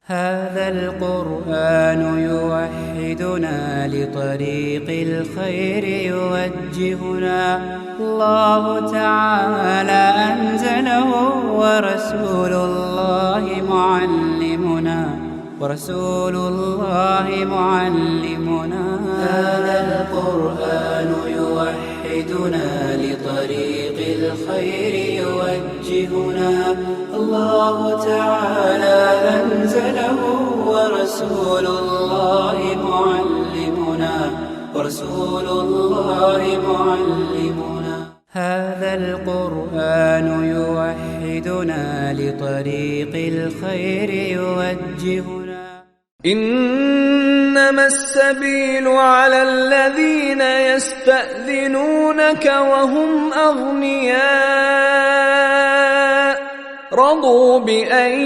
هذا القرآن يوحدنا لطريق الخير يوجهنا، الله تعالى أنزله ورسول الله معلمنا هذا القرآن يوحدنا لطريق الخير يوجهنا، الله تعالى أنزله ورسول الله معلمنا هذا القرآن يوحدنا لطريق الخير يوجهنا. إنما السبيل على الذين يستأذنونك وهم أغنياء رضوا بأن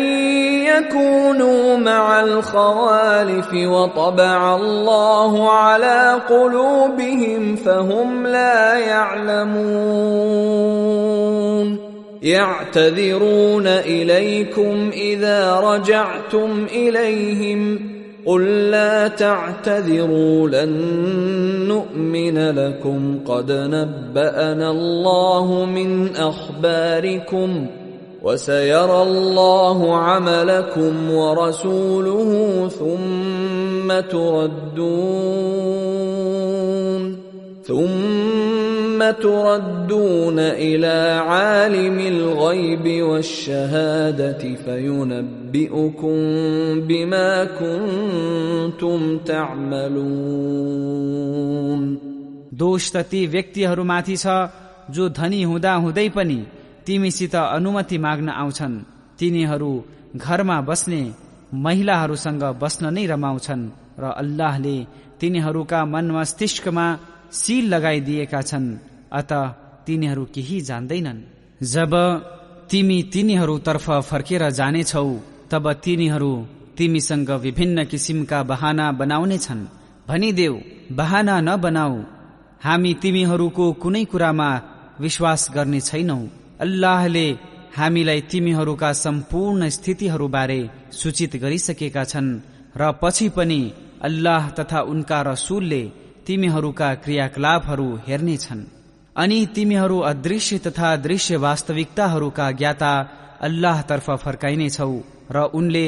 يكونوا مع الخوالف وطبع الله على قلوبهم فهم لا يعلمون. يعتذرون إليكم إذا رجعتم إليهم قل لا تعتذروا لن نؤمن لكم قد نبأنا الله من أخباركم وسيرى الله عملكم ورسوله ثم تردون إلى عالم الغيب والشهادة فينبئكم بما كنتم تعملون. दोष त ती व्यक्तिहरूमाथि छ जो धनी हुँदा हुँदै पनि तिमीसित अनुमति माग्न आउँछन्। तिनीहरू घरमा बस्ने महिलाहरूसँग बस्न नै रमाउँछन् र अल्लाहले तिनीहरूका मन मस्तिष्कमा सील लगाइदिएका छन्, अत तिनीहरू केही जान्दैनन्। जब तिमी तिनीहरूतर्फ फर्केर जानेछौ तब तिनीहरू तिमीसँग विभिन्न किसिमका बहाना बनाउनेछन्। भनिदेऊ, बहाना नबनाऊ, हामी तिमीहरूको कुनै कुरामा विश्वास गर्ने छैनौ। अल्लाहले हामीलाई तिमीहरूका सम्पूर्ण स्थितिहरूबारे सूचित गरिसकेका छन् र पछि पनि अल्लाह तथा उनका रसूलले तिमीहरूका क्रियाकलापहरू हेर्नेछन्। अनि तिमीहरू अदृश्य तथा दृश्य वास्तविकताहरूका ज्ञाता अल्लाहतर्फ फर्काइनेछौ र उनले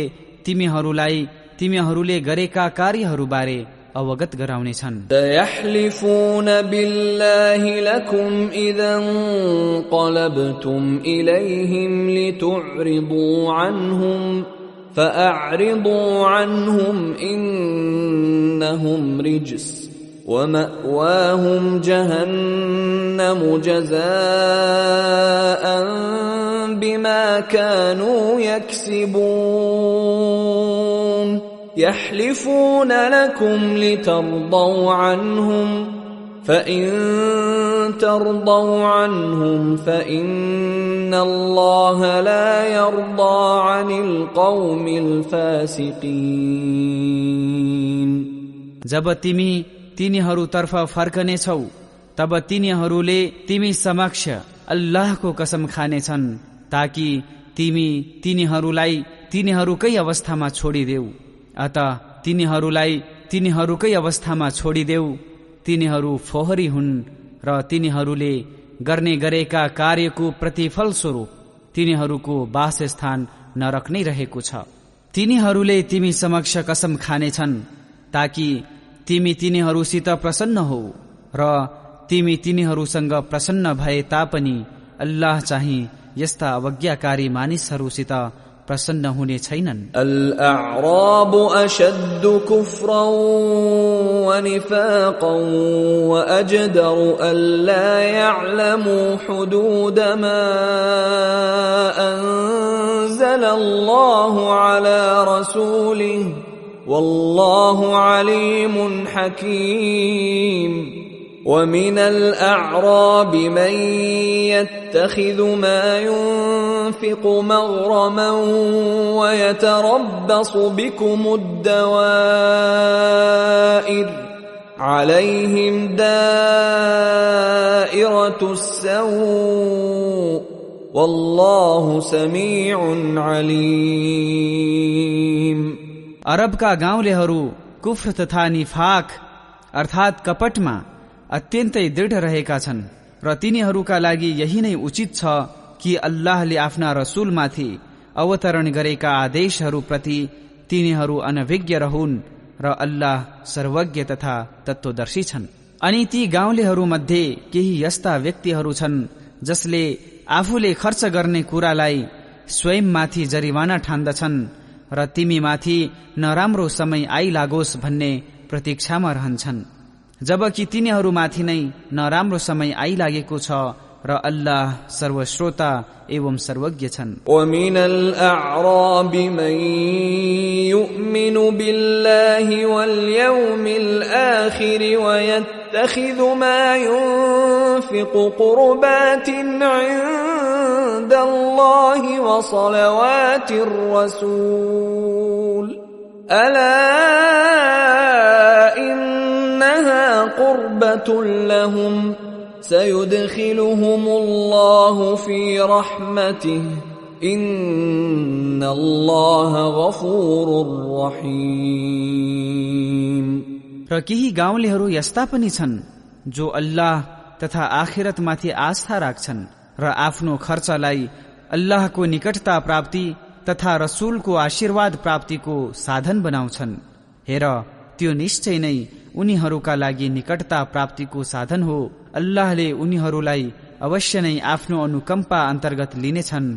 तिमीहरूले गरेका कार्यहरूबारे अवगत गराउनेछन्। सयहलिफून बिल्लाहि लकुम इذا انقلبتم इलैहिम लितुዕरिदू अन्हुम फअዕरिदू अन्हुम इन्नहुम रिज्स ومأواهم جهنم جزاء بما كانوا يكسبون. يحلفون لكم لترضوا عنهم فإن ترضوا عنهم فإن الله لا يرضى عن القوم الفاسقين. जब तिनीहरूतर्फ फर्कनेछौ तब तिनीहरूले तिमी समक्ष अल्लाहको कसम खानेछन् ताकि तिमी तिनीहरूलाई तिनीहरूकै अवस्थामा छोडिदेऊ। अत तिनीहरूलाई तिनीहरूकै अवस्थामा छोडिदेऊ। तिनीहरू फोहरी हुन् र तिनीहरूले गर्ने गरेका कार्यको प्रतिफल स्वरूप तिनीहरूको वासस्थान नरक नै रहेको छ। तिनीहरूले तिमी समक्ष कसम खानेछन् ताकि तिमी तिनीहरूसित प्रसन्न हौ र तिमी तिनीहरूसँग प्रसन्न भए तापनि अल्लाह चाहिँ यस्ता अवज्ञाकारी मानिसहरूसित प्रसन्न हुने छैनन्। الأعراب أشد كفرا ونفاقا وأجدر ألا يعلموا حدود ما أنزل الله على رسوله والله عليم حكيم. ومن الأعراب من يتخذ ما ينفق مغرما ويتربص بكم الدوائر عليهم دائرة السوء वल्लाहु समीउन अलीम। अरबका गाउँलेहरू कुफ्र तथा निफाक अर्थात कपटमा अत्यन्तै दृढ रहेका छन् र तिनीहरूका लागि यही नै उचित छ कि अल्लाहले आफ्ना रसूलमाथि अवतरण गरेका आदेशहरूप्रति तिनीहरू अनभिज्ञ रहन् र अल्लाह सर्वज्ञ तथा तत्वदर्शी छन्। अनि ती गाउँलेहरूमध्ये केही यस्ता व्यक्तिहरू छन् जसले आफूले खर्च गर्ने कुरालाई स्वयंमाथि जरिवाना ठान्दछन् र तिमीमाथि नराम्रो समय आइलागोस् भन्ने प्रतीक्षामा रहन्छन्, जबकि तिनीहरूमाथि नै नराम्रो समय आइलागेको छ र अल्लाह सर्वश्रोता एवं सर्वज्ञ छन्। वमिनल अअराबि मन युमिनु बिल्लाहि वल यौमिल आखिर वयत्तखिदु मा युनफिकु कुर्बातिन इनदल्लाहि व सलवातिर रसूल अला इन्नहा कुर्बतुन लहुम सयुदखिलुहुमुल्लाहु फी रहमतिहि इन्नल्लाह गफूरुर रहीम। र केही गाउँलेहरू यस्ता पनि छन् जो अल्लाह तथा आखिरतमाथि आस्था राख्छन् र आफ्नो खर्चलाई अल्लाहको निकटता प्राप्ति तथा रसूलको आशीर्वाद प्राप्तिको साधन बनाउँछन्। हेर, त्यो निश्चय नै उनीहरूका लागि निकटता प्राप्तिको साधन हो। अल्लाहले उनीहरूलाई अवश्य नै आफ्नो अनुकम्पा अन्तर्गत लिनेछन्।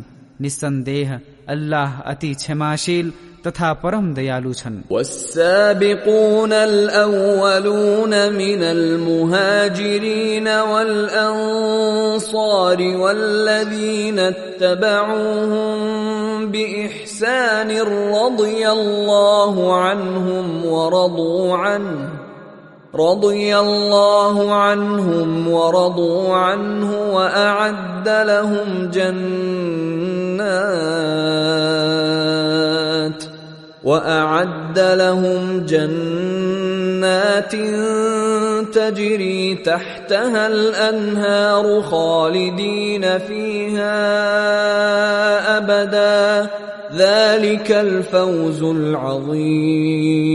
निस्सन्देह अल्लाह अति क्षमाशील तथा परम दयालु छन्। والسابقون الأولون من المهاجرين والأنصار والذين اتبعوهم بإحسان رضي الله عنهم ورضوا عنه وأعد لهم جنات تجري تحتها الأنهار خالدين فيها أبدا ذلك الفوز العظيم।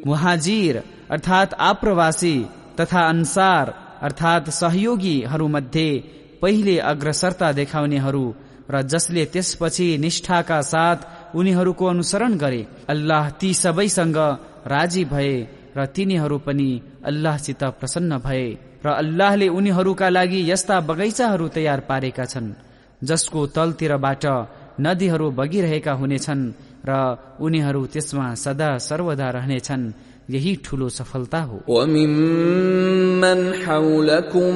मुहाजिर अर्थात आप्रवासी तथा अन्सार अर्थात सहयोगीहरूमध्ये पहिले अग्रसरता देखाउनेहरू र जसले त्यसपछि निष्ठाका साथ उनीहरूको अनुसरण गरे, अल्लाह ती सबैसँग राजी भए र तिनीहरू पनि अल्लाहसित प्रसन्न भए। र अल्लाहले उनीहरूका लागि यस्ता बगैँचाहरू तयार पारेका छन् जसको तलतिरबाट नदीहरू बगिरहेका हुनेछन् र उनीहरू त्यसमा सदा सर्वदा रहनेछन्। यही ठूलो सफलता हो। وممن حولكم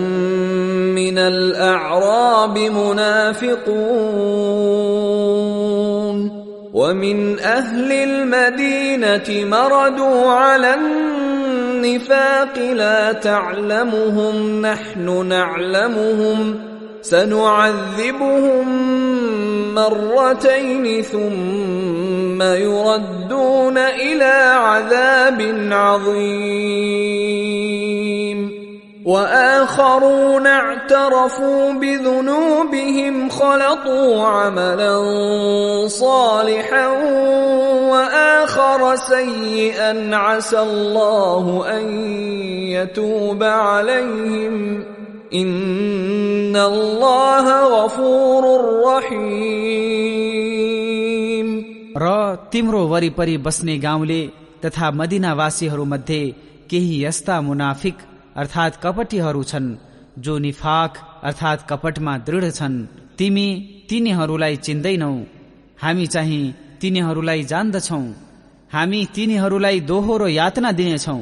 من الأعراب منافقون ومن أهل المدينة مردوا على النفاق لا تعلمهم نحن نعلمهم سنعذبهم مرتين ثم يردون إلى عذاب عظيم وآخرون اعترفوا بذنوبهم خلطوا عملا صالحا وآخر سيئا عسى الله أن يتوب عليهم إن الله غفور रहीम। र तिम्रो वरिपरि बस्ने गाउँले तथा मदिनावासीहरू मध्ये केही यस्ता मुनाफिक अर्थात कपटीहरू छन् जो निफाक अर्थात कपटमा दृढ छन्। तिमी तिनीहरूलाई चिन्दैनौ, हामी चाहिँ तिनीहरूलाई जान्दछौ। हामी तिनीहरूलाई दोहोरो यातना दिनेछौ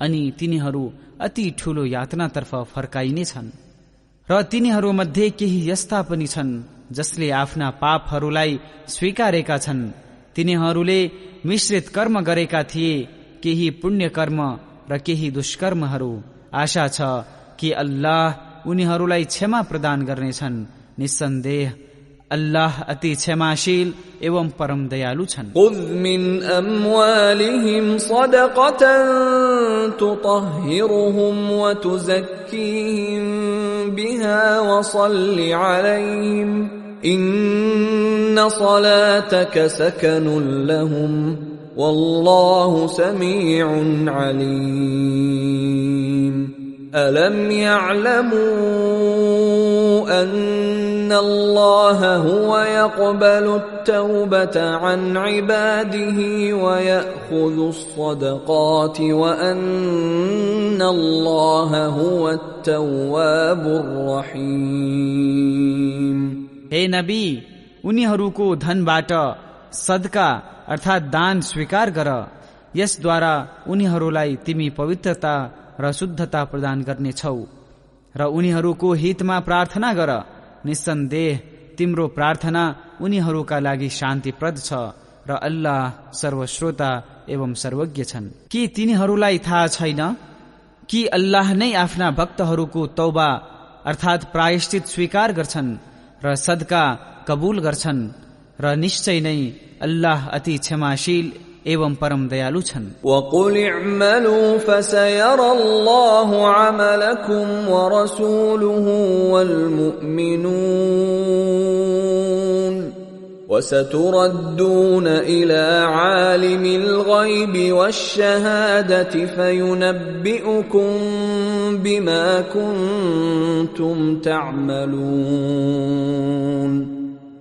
अनि तिनीहरू अति ठूलो यातनातर्फ फर्काइनेछन्। र तिनीहरूमध्ये केही यस्ता पनि छन् जसले आफ्ना पापहरूलाई स्वीकारेका छन्। तिनीहरूले मिश्रित कर्म गरेका थिए, केही पुण्य कर्म र केही दुष्कर्महरू। आशा छ कि अल्लाह उनीहरूलाई क्षमा प्रदान गर्नेछन्। निस्सन्देह अल्लाह अति क्षमाशील एवं परम दयालु छन्। खुذ मिन अम्वालिहिम सदक़तन तुतहिरुहुम व तुज़क्कीहिम بها وصل عليهم إن صلاتك سكن لهم والله سميع عليم ألم يعلموا أن الله هو يقبل التوبة عن عباده ويأخذ الصدقات وأن الله هو التواب الرحيم हे नबी, उनीहरूको धनबाट सदका अर्थात दान स्वीकार गर। यसद्वारा उनीहरूलाई तिमी पवित्रता र शुद्धता प्रदान गर्नेछौ र उनीहरूको हितमा प्रार्थना गर। निस्सन्देह तिम्रो प्रार्थना उनीहरूका लागि शान्तिप्रद छ र अल्लाह सर्वश्रोता एवं सर्वज्ञ छन्। के तिनीहरूलाई थाहा छैन कि अल्लाह नै आफ्ना भक्तहरूको तौबा अर्थात प्रायश्चित स्वीकार गर्छन् र सदका कबूल गर्छन् र निश्चय नै अल्लाह अति क्षमाशील एवं परम दयालु छन्। وَقُلِ اعْمَلُوا فَسَيَرَى اللَّهُ عَمَلَكُمْ وَرَسُولُهُ وَالْمُؤْمِنُونَ وَسَتُرَدُّونَ إِلَى عَالِمِ الْغَيْبِ وَالشَّهَادَةِ فَيُنَبِّئُكُم بِمَا كُنتُمْ تَعْمَلُونَ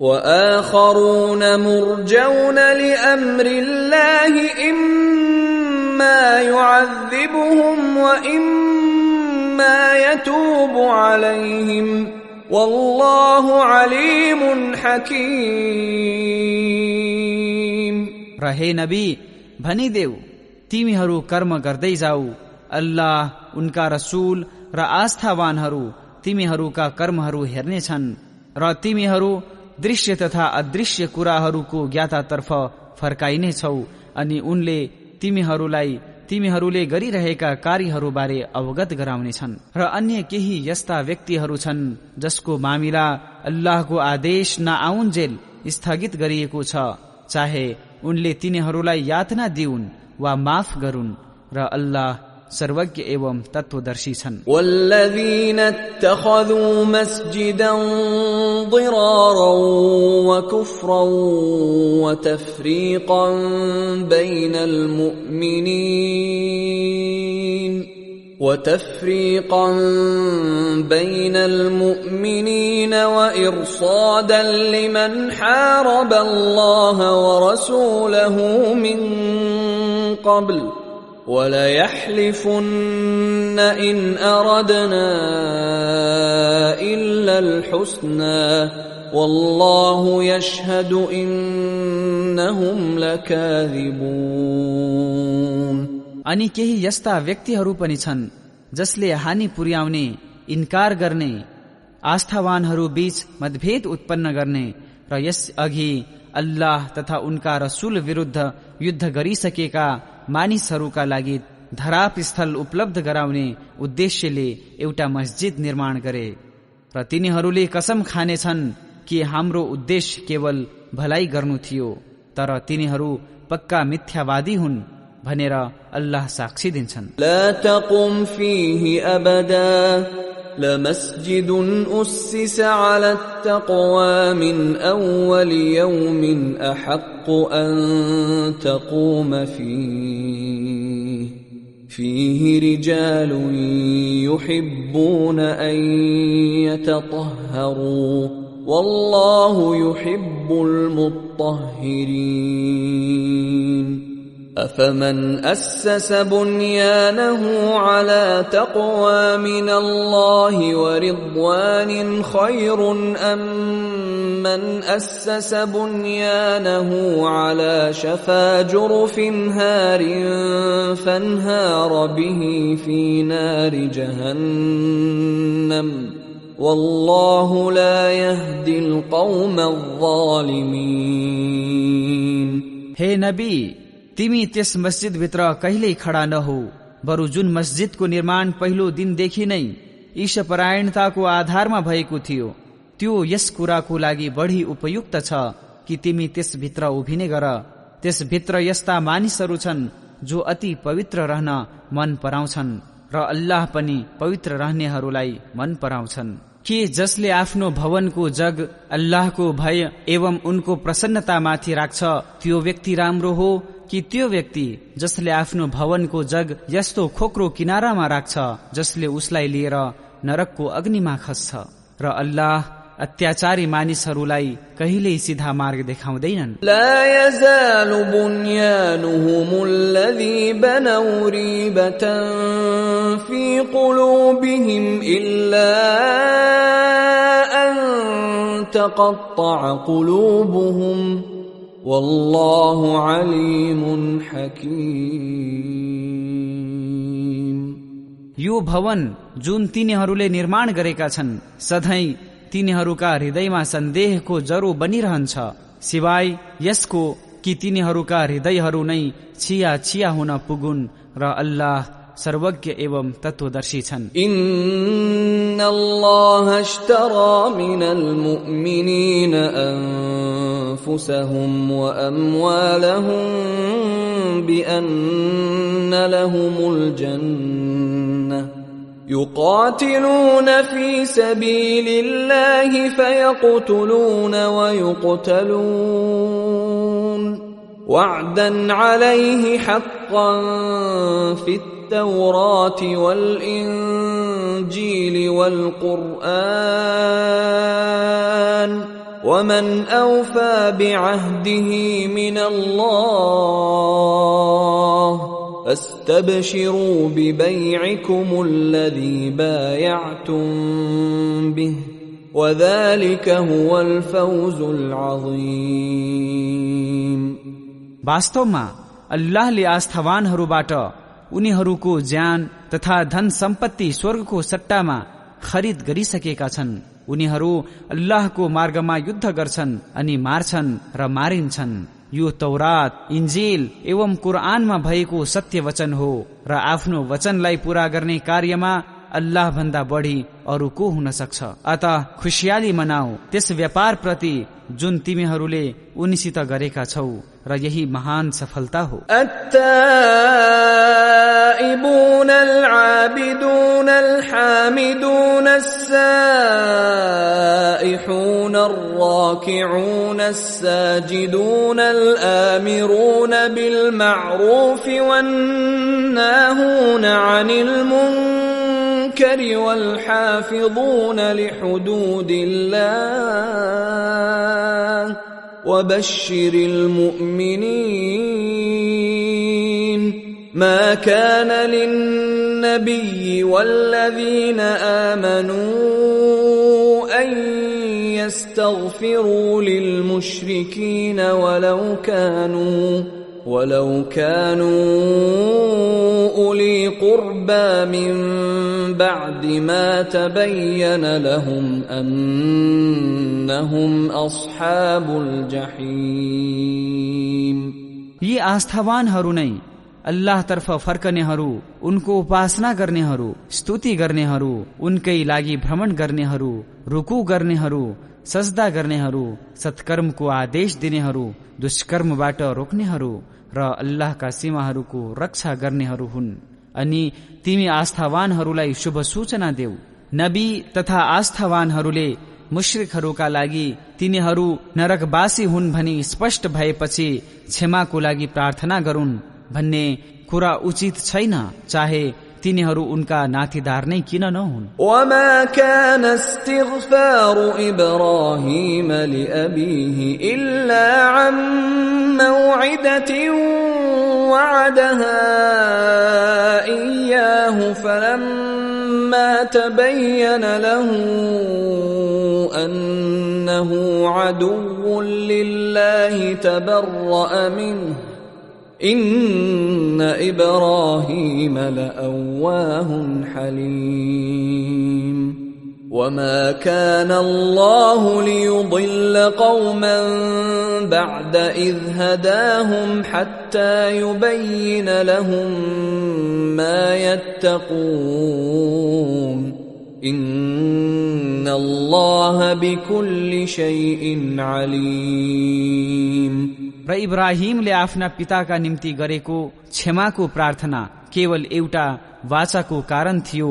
وآخرون مرجون لأمر الله إما يعذبهم وإما يتوب عليهم والله عليم حكيم रहे नबी, भनिदेऊ तिमीहरू कर्म गर्दै जाऊ। अल्लाह, उनका रसूल र आस्थावानहरू तिमीहरूका कर्महरू हेर्नेछन् र तिमीहरू दृश्य तथा अदृश्य कुराहरूको ज्ञातातर्फ फर्काइनेछौ अनि उनले तिमीहरूले गरिरहेका कार्यहरूबारे अवगत गराउनेछन्। र अन्य केही यस्ता व्यक्तिहरू छन् जसको मामिला अल्लाहको आदेश नआउन्जेल स्थगित गरिएको छ, चाहे उनले तिनीहरूलाई यातना दिउन् वा माफ गरून् र अल्लाह सर्वज्ञ एवं तत्वदर्शी छन्। والذين اتخذوا مسجدا ضرارا وكفرا وتفريقا بين المؤمنين وإرصادا لمن حارب الله ورسوله من قبل وليحلفن إن أردنا إلا الحسنى والله يشهد إنهم لكاذبون अनि केही यस्ता व्यक्तिहरू पनि छन् जसले हानि पुर्याउने, इन्कार गर्ने, आस्थावानहरू बीच मतभेद उत्पन्न गर्ने र यस अघि अल्लाह तथा उनका रसूल विरुद्ध युद्ध गरिसकेका मानिसहरूका लागि धराप स्थल उपलब्ध गराउने उद्देश्यले एउटा मस्जिद निर्माण गरे र तिनीहरूले कसम खानेछन् कि हाम्रो उद्देश्य केवल भलाइ गर्नु थियो, तर तिनीहरू पक्का मिथ्यावादी हुन् भनेर अल्लाह साक्षी दिन्छन्। لا تقم فيه أبدا لمسجد أسس على التقوى من أول يوم أحق أن تقوم فيه رجال يحبون أن يتطهروا والله يحب المطهرين أفمن أسس بنيانه على تقوى من الله ورضوان خير أم من أسس بنيانه على شفا جرف هار فانهار به في نار جهنم والله لا يهدي القوم الظالمين हे नबी, तिमी त्यस मस्जिद भित्र कहिल्यै खडा नहो, बरु जुन मस्जिदको निर्माण पहिलो दिनदेखि नै ईशपरायणताको आधारमा भएको थियो, त्यो यस कुराको लागि बढी उपयुक्त छ कि तिमी त्यसभित्र उभिने गर। त्यसभित्र यस्ता मानिसहरू छन् जो अति पवित्र रहन मन पराउँछन् र अल्लाह पनि पवित्र रहनेहरूलाई मन पराउँछन्। के जसले आफ्नो भवनको जग अल्लाहको भय एवं उनको प्रसन्नतामाथि राख्छ त्यो व्यक्ति राम्रो हो कि त्यो व्यक्ति जसले आफ्नो भवनको जग यस्तो खोक्रो किनारामा राख्छ जसले उसलाई लिएर नरकको अग्निमा खस्छ। र अल्लाह अत्याचारी मानिसहरूलाई कहिल्यै सिधा मार्ग देखाउँदैनन्। ला यजालु बुन्यानुहुमुल्लज़ी बनौ रीबतन फी कुलूबिहिम इल्ला अन तक़त्तअ कुलूबुहुम वल्लाहु अलीमुन हकीम। यो भवन जुन तिनीहरूले निर्माण गरेका छन् सधैँ तिनीहरूका हृदयमा सन्देहको जरो बनिरहन्छ, सिवाय यसको कि तिनीहरूका हृदयहरू नै छिया छिया हुन पुगुन् र अल्लाह सर्वज्ञ एवं तत्वदर्शी छन्। इन्नल्लाह अश्तरा मिनल मुमिनीन अनफुसहुम व अम्वालहुम बिअन्न लहुमुल जन्नह युक़ातिलून फी सबीलिल्लाहि फयक़तुलून व युक़तलून वअदन अलैहि हक़्क़न फित्तौराति वल इंजीलि वल क़ुरआन वमन औफ़ा बिअहदिहि मिनल्लाह अस्तबशिरू बिबैइकुमुल्लज़ी बायअतुम बिहि वज़ालिक हुवल फ़ौज़ुल अज़ीम। वास्तवमा अल्लाहले आस्थावानहरूबाट उनीहरूको ज्यान तथा धन सम्पत्ति स्वर्गको सट्टामा खरिद गरिसकेका छन्। उनीहरू अल्लाहको मार्गमा युद्ध गर्छन् अनि मार्छन् र मारिन्छन्। यो तौरात, इन्जिल एवं कुरआनमा भएको सत्य वचन हो र आफ्नो वचनलाई पूरा गर्ने कार्यमा अल्लाह भन्दा बढी अरू को हुन सक्छ। अतः खुशियाली मनाऊ त्यस व्यापार प्रति जुन तिमीहरूले उनीसित गरेका छौ र यही महान सफलता हो। अत्ताइबून अलआबिदून अलहामिदून अस्साइहून अर्राकिऊन अस्साजिदून अलआमिरून बिलमअरूफ वन्नाहून अनिल मुनकर वल्हाफिज़ून लिहुदूदिल्लाह वबश्शिर المؤمنين ما كان للنبي والذين آمنوا أن يستغفروا للمشركين ولو كانوا أولي قربى من بعد ما تبين لهم أنهم أصحاب الجحيم। यी आस्थावानहरू नै अल्लाहतर्फ फर्कनेहरू, उनको उपासना गर्नेहरू, स्तुति गर्नेहरू, उनकै लागि भ्रमण गर्नेहरू, रुकु गर्नेहरू, सजदा गर्नेहरू, सत्कर्मको आदेश दिनेहरू, दुष्कर्मबाट रोक्नेहरू र अल्लाहका सीमाहरूको रक्षा गर्नेहरू हुन्। अनि तिमी आस्थावानहरूलाई शुभ सूचना देऊ। नबी तथा आस्थावानहरूले मुश्रिकहरूका लागि तिनीहरू नरकवासी हुन् भनी स्पष्ट भएपछि क्षमाको लागि प्रार्थना गरून् भन्ने कुरा उचित छैन, चाहे तिनीहरू उनका नाथीदार नै किन नहुन्। वमा कान इस्तिगफार इब्राहिम लिअबीहि इल्ला अन मौइदतिन वअदहा इय्याहु फलम्मा तबय्यन लहु अन्नहु अदुव्वुन लिल्लाहि तबर्रअ मिन्हु इन्न इब्राहीम लअव्वाहुन हलीम। वमा कान अल्लाहु लियुदिल्ल कौमन बअद इज़ हदाहुम हत्ता युबय्यिन लहुम मा यत्तक़ून इन्नल्लाह बिकुल्लि शैइन अलीम। र इब्राहिमले आफ्ना पिताका निम्ति गरेको क्षमाको प्रार्थना केवल एउटा वाचाको कारण थियो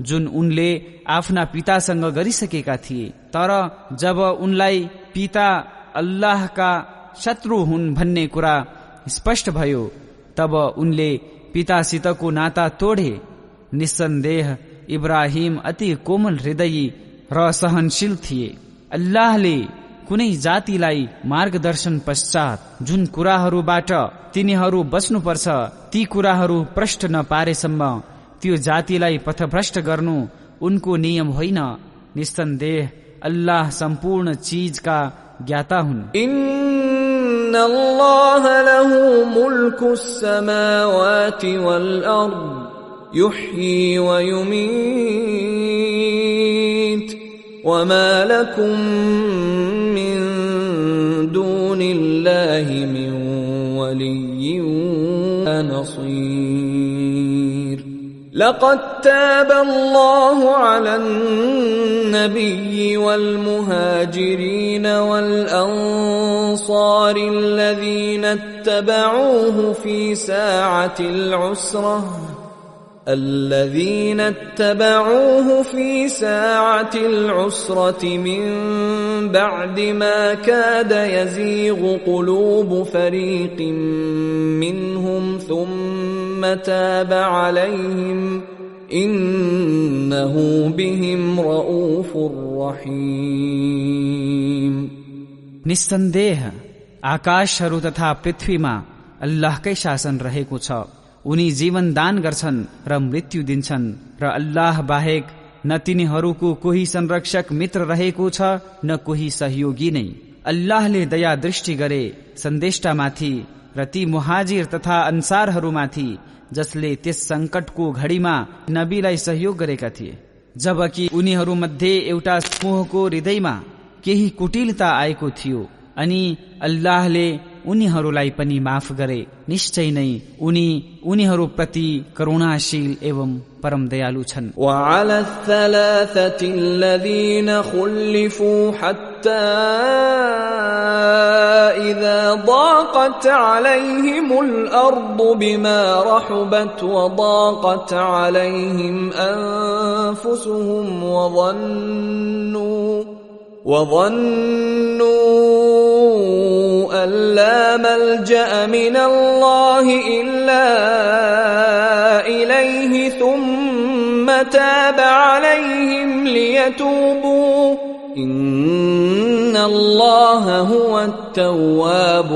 जुन उनले आफ्ना पितासँग गरिसकेका थिए। तर जब उनलाई पिता अल्लाहका शत्रु हुन् भन्ने कुरा स्पष्ट भयो तब उनले पितासितको नाता तोडे। निस्सन्देह इब्राहिम अति कोमल हृदयी र सहनशील थिए। अल्लाहले कुनै जातिलाई मार्गदर्शन पश्चात जुन कुराहरूबाट तिनीहरू बच्नुपर्छ ती कुराहरू प्रष्ट नपारेसम्म त्यो जातिलाई पथभ्रष्ट गर्नु उनको नियम होइन। निस्सन्देह अल्लाह सम्पूर्ण चीजका ज्ञाता हुन्। इन्नल्लाह लहु मुल्कुस समावाति वल अर्द युह्यी व युमीत वमा लकुम मिन दूनिल्लाहि मिन वलिय्यिन व नसीर। लक़द ताबल्लाहु अलन् नबिय्यि वल मुहाजिरीन वल अंसारि الذين اتبعوه في ساعة العسرة من بعد ما كاد يزيغ قلوب فريق منهم ثم تاب عليهم إنه بهم رؤوف رحيم। निस्सन्देह आकाशहरू तथा पृथ्वीमा अल्लाहकै शासन रहेको छ। उनी जीवन दान गर्छन् र मृत्यु दिन्छन् र अल्लाह बाहेक न तिनीहरूको कोही संरक्षक मित्र रहेको छ न कोही सहयोगी नै। अल्लाहले दया दृष्टि गरे सन्देष्टामाथि र ती मुहाजिर तथा अन्सारहरूमाथि जसले त्यस संकटको घडीमा नबीलाई सहयोग गरेका थिए। जबकि उनीहरूमध्ये एउटा समूहको हृदयमा केही कुटिलता आएको थियो अनि अल्लाहले उनीहरूलाई पनि माफ गरे। निश्चय नै उनी उनीहरूप्रति करुणाशील एवं परम दयालु छन्। وعلى الثلاثة الذين خلفوا حتى إذا ضاقت عليهم الأرض بما رحبت وضاقت عليهم أنفسهم وظنوا أن لا ملجأ من الله إلا إليه ثم تاب عليهم ليتوبوا إن الله هو التواب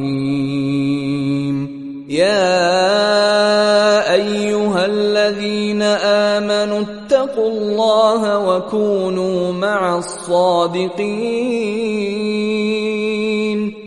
الرحيم۔ يا أيها الذين آمنوا اتقوا الله وكونوا مع الصادقين।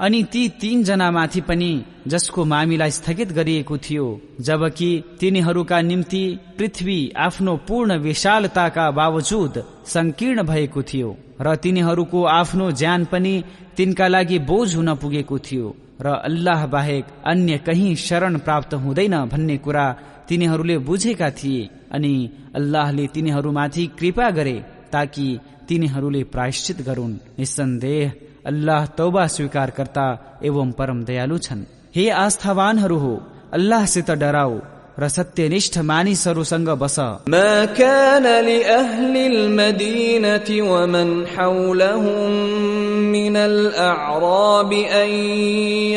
अनि ती 3 जनामाथि पनि जसको मामिला स्थगित गरिएको थियो जबकि तिनीहरूका निम्ति पृथ्वी आफ्नो पूर्ण विशालताका बावजुद संकीर्ण भएको थियो र तिनीहरूको आफ्नो ज्यान पनि तिनका लागि बोझ हुन पुगेको थियो र अल्लाह बाहेक अन्य कहीं शरण प्राप्त हुँदैन भन्ने कुरा तिनीहरूले बुझेका थिए। अनि अल्लाहले तिनीहरूमाथि कृपा गरे ताकि तिनीहरूले प्रायश्चित गरून्। निस्सन्देह अल्लाह तौबा स्वीकारकर्ता एवं परम दयालु छन्। हे आस्थावानहरू हो, अल्लाहसित डराओ र सत्यनिष्ठ मानिसहरूसँग बस। ما كان لأهل المدينة ومن حولهم من الأعراب أن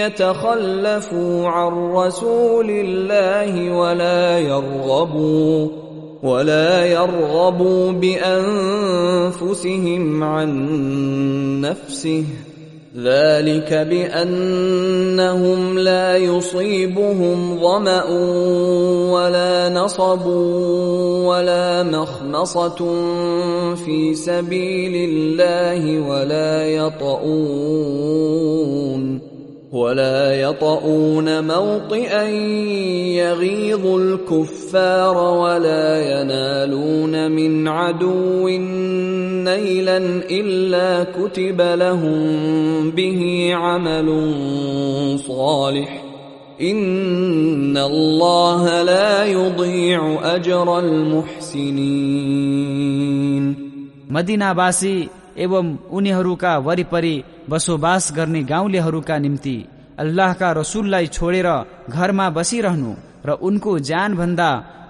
يتخلفوا عن رسول الله ولا يرغبوا بأنفسهم عن نفسه ذلك بأنهم لا يصيبهم ظمأ ولا نصب ولا مخمصة في سبيل الله ولا يطؤون موطئا يغيظ الكفار ولا ينالون من عدو نيلا إلا كتب لهم به عمل صالح إن الله لا يضيع أجر المحسنين। मदीनावासी एवं उनीहरूका वरिपरि बसोबास गर्ने गाउँलेहरूका निम्ति अल्लाहका रसूललाई छोडेर घरमा बसिरहनु र उनको ज्यान भन्दा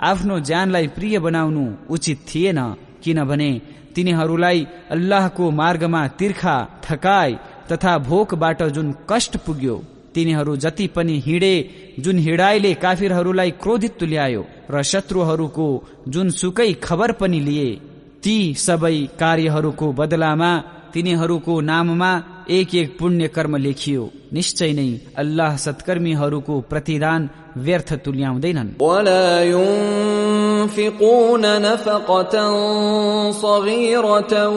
आफ्नो ज्यानलाई प्रिय बनाउनु उचित थिएन, किनभने तिनीहरूलाई अल्लाहको मार्गमा तिर्खा, थकाई तथा भोकबाट जुन कष्ट पुग्यो, तिनीहरू जति पनि हिँडे, जुन हिँडाइले काफिरहरूलाई क्रोधित तुल्यायो र शत्रुहरूको जुन सुकै खबर पनि लिए, ती सबै कार्यहरूको बदलामा तिनीहरूको नाममा एक एक पुण्य कर्म लेखियो। निश्चय नै अल्लाह सत्कर्मीहरूको प्रतिदान व्यर्थ तुल्याउँदैनन्। वला युन्फिकुन नफक़तन सगीरतन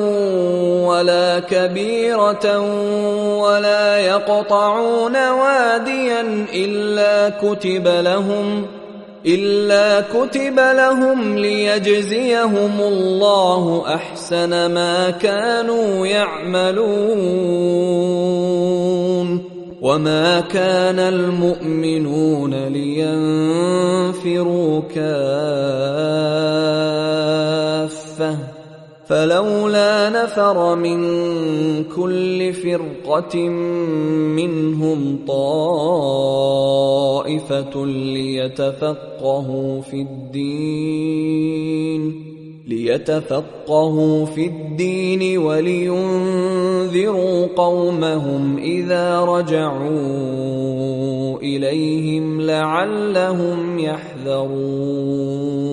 वला कबीरतन वला यक़तऊन वादियन إلا كتب لهم ليجزيهم الله أحسن ما كانوا يعملون وما كان المؤمنون لينفروا كافة فلولا نفر من كل فرقة منهم طائفة ليتفقهوا في الدين ولينذروا قومهم إذا رجعوا إليهم لعلهم يحذرون।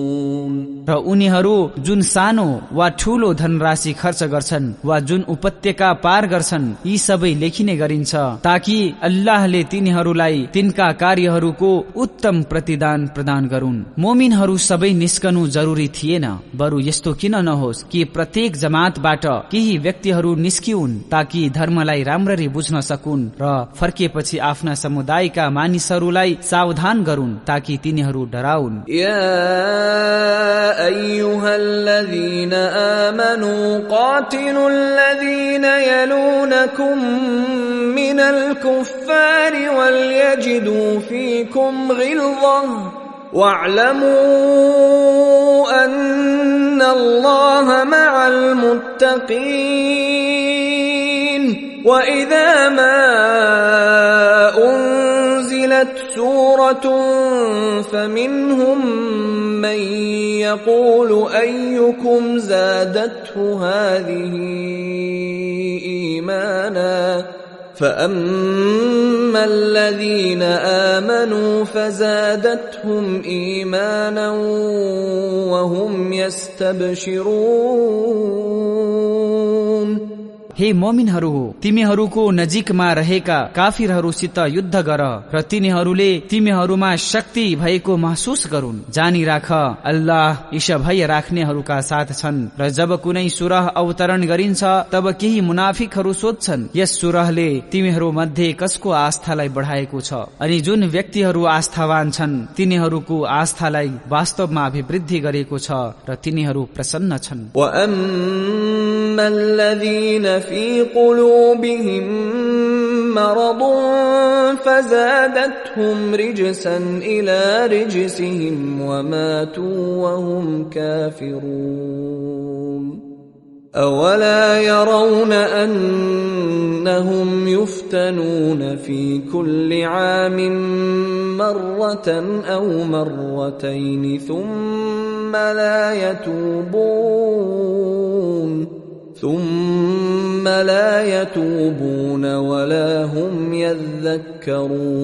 र उनीहरू जुन सानो वा ठूलो धनराशि खर्च गर्छन् वा जुन उपत्यका पार गर्छन्, यी सबै लेखिने गरिन्छ ताकि अल्लाहले तिनीहरूलाई तिनका कार्यहरूको उत्तम प्रतिदान प्रदान गरून्। मोमिनहरू सबै निस्कनु जरुरी थिएन, बरु यस्तो किन नहोस् कि प्रत्येक जमातबाट केही व्यक्तिहरू निस्किउन् ताकि धर्मलाई राम्ररी बुझ्न सकुन् र फर्केपछि आफ्ना समुदायका मानिसहरूलाई सावधान गरून् ताकि तिनीहरू डराउन्। أيها الذين آمنوا قاتلوا الذين يلونكم من الكفار وليجدوا فيكم غلظة واعلموا أن الله مع المتقين وإذا ما أنزلت سورة فمنهم من يقول أيكم زادته هذه إيمانا فأما الذين آمنوا فزادتهم إيمانا وهم يستبشرون। हे मोमिनहरू हो, तिमीहरूको नजिकमा रहेका काफिरहरूसित युद्ध गर र तिनीहरूले तिमीहरूमा शक्ति भएको महसुस गरून्। जानी राख, अल्लाह ईशा भय राख्नेहरूका साथ छन्। र जब कुनै सूरह अवतरण गरिन्छ तब केही मुनाफिकहरू सोध्छन्, यस सूरहले तिमीहरू मध्ये कसको आस्थालाई बढाएको छ? अनि जुन व्यक्तिहरू आस्थावान छन् तिनीहरूको आस्थालाई वास्तवमा अभिवृद्धि गरेको छ र तिनीहरू प्रसन्न छन्। في قلوبهم مرض فزادتهم رجسا إلى رجسهم وماتوا وهم كافرون أولا يرون أنهم يفتنون في كل عام مرة أو مرتين ثم لا يتوبون ولا هم يذكرون।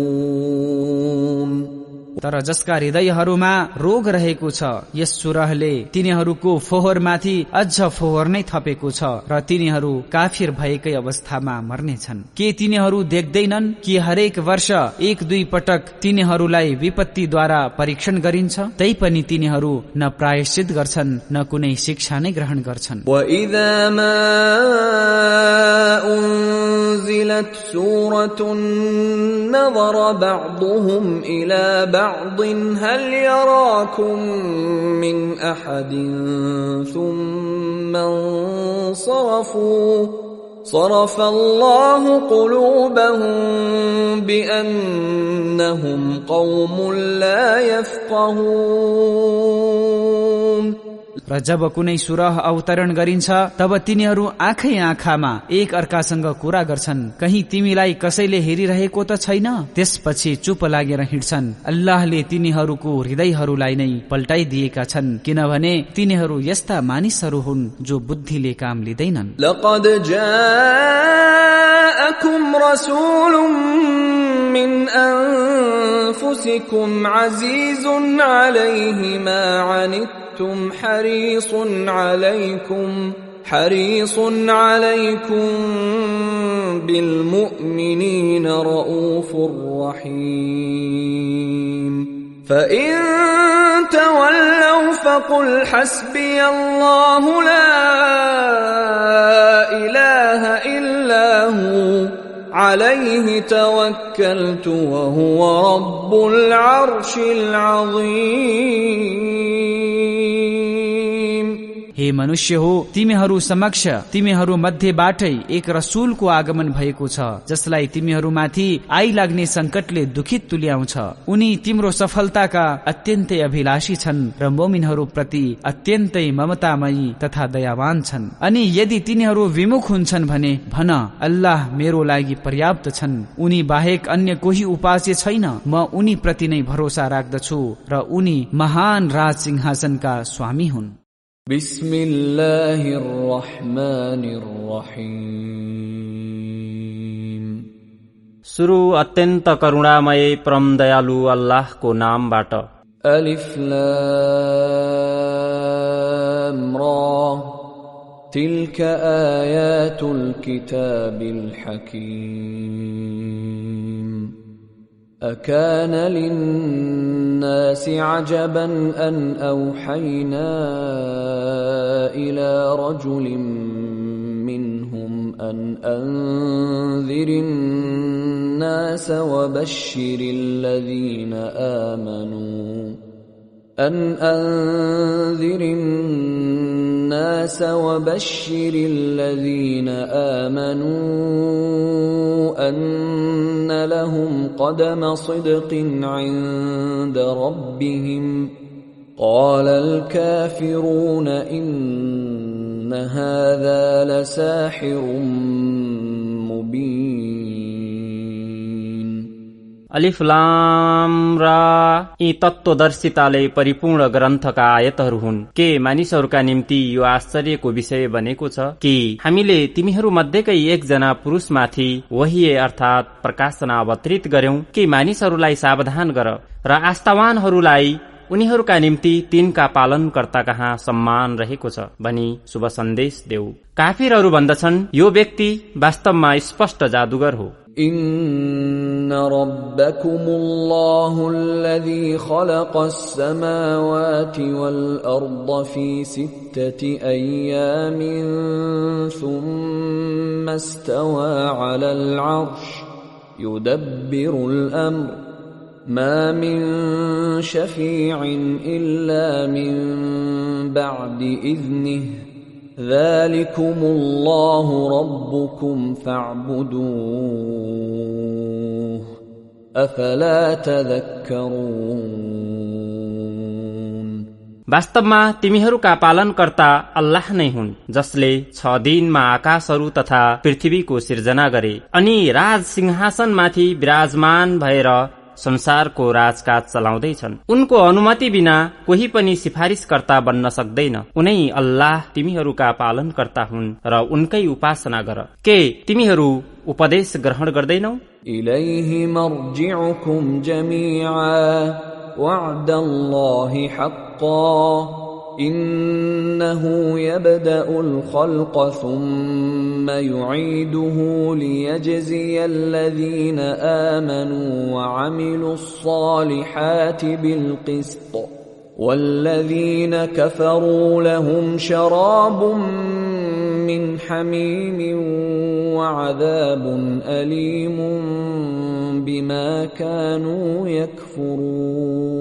तर जसका हृदयहरूमा रोग रहेको छ, यस सूरहले तिनीहरूको फोहोरमाथि अझ फोहोर नै थपेको छ र तिनीहरू काफिर भएकै अवस्थामा मर्नेछन्। के तिनीहरू देख्दैनन् कि हरेक वर्ष 1-2 पटक तिनीहरूलाई विपत्तिद्वारा परीक्षण गरिन्छ, तैपनि तिनीहरू न प्रायश्चित गर्छन् न कुनै शिक्षा नै ग्रहण गर्छन्। وَإِذَا مَا أُنزِلَتْ سُورَةٌ نَظَرَ بَعْضُهُمْ إِلَى بعض هل يراكم من أحد ثم انصرفوا صرف الله قلوبهم بأنهم قوم لا يفقهون र जब कुनै सुरह अवतरण गरिन्छ तब तिनीहरू आँखै आँखामा एक अर्कासँग कुरा गर्छन्, कहीं तिमीलाई कसैले हेरिरहेको त छैन? त्यसपछि चुप लागेर हिँड्छन्। अल्लाहले तिनीहरूको हृदयहरूलाई नै पल्टाइदिएका छन्, किनभने तिनीहरू यस्ता मानिसहरू हुन् जो बुद्धिले काम लिँदैनन्। लक़द जाअकुम रसूलुम मिन अनफुसिकुम अजीजुन अलैहि मा अनित्तुम हरीसुन अलैकुम बिलमुमिनीन रऊफुर रहीम। फ़इन तवल्लौ फ़क़ुल हस्बियल्लाहु ला इलाहा इल्ला हु अलैहि तवक्कलतु व हुवा रब्बुल अर्शिल अज़ीम। हे मनुष्य हो, तिमीहरू समक्ष तिमीहरू मध्येबाटै एक रसूलको आगमन भएको छ, जसलाई तिमीहरूमाथि आइलाग्ने संकटले दुखित तुल्याउँछ। उनी तिम्रो सफलताका अत्यन्तै अभिलाषी छन् र मोमिनहरू प्रति अत्यन्तै ममतामयी तथा दयावान छन्। अनि यदि तिनीहरू विमुख हुन्छन् भने भन, अल्लाह मेरो लागि पर्याप्त छन्, उनी बाहेक अन्य कोही उपास्य छैन। म उनी प्रति नै भरोसा राख्दछु र उनी महान राज सिंहासनका स्वामी हुन्। बिस्मिल्लाहिर रहमानिर रहीम। सुरु अत्यन्त करुणामय परम दयालु अल्लाहको नामबाट। अलिफ लाम रा तिल्क आयातुल किताबिल हकीम। أكان للناس عجبا أن أوحينا إلى رجل منهم أن أنذر الناس وبشر الذين آمنوا أن لهم قدم صدق عند ربهم قال الكافرون إن هذا لساحر مبين। अलिफ लाम रा यी तत्वदर्शिताले परिपूर्ण ग्रन्थका आयतहरू हुन्। के मानिसहरूका निम्ति यो आश्चर्यको विषय बनेको छ कि हामीले तिमीहरू मध्येकै एकजना पुरुषमाथि वही अर्थात प्रकाशना अवतरित गर्यौं कि मानिसहरूलाई सावधान गर र आस्थावानहरूलाई उनीहरूका निम्ति तिनका पालनकर्ता कहाँ सम्मान रहेको छ भनी शुभ सन्देश देऊ। काफिरहरू भन्दछन् यो व्यक्ति वास्तवमा स्पष्ट जादुगर हो। إن ربكم الله الذي خلق السماوات والأرض في 6 أيام ثم استوى على العرش يدبر الأمر ما من شفيع إلا من بعد إذنه ذلكم الله ربكم فاعبدوه أفلا تذكرون। वास्तवमा तिमीहरूका पालनकर्ता अल्लाह नै हुन्, जसले 6 दिनमा आकाशहरू तथा पृथ्वीको सिर्जना गरे अनि राज सिंहासनमाथि विराजमान भएर संसारको राजकाज चलाउँदैछन्। उनको अनुमति बिना कोही पनि सिफारिसकर्ता बन्न सक्दैन। उनै अल्लाह तिमीहरूका पालनकर्ता हुन् र उनकै उपासना गर। के तिमीहरू उपदेश ग्रहण गर्दैनौ? इलैहि मर्जिउकुम जमीआ वअदल्लाहि हक्का إنه يبدأ الخلق ثم يعيده ليجزي الذين آمنوا وعملوا الصالحات بالقسط والذين كفروا لهم شراب من حميم وعذاب أليم بما كانوا يكفرون।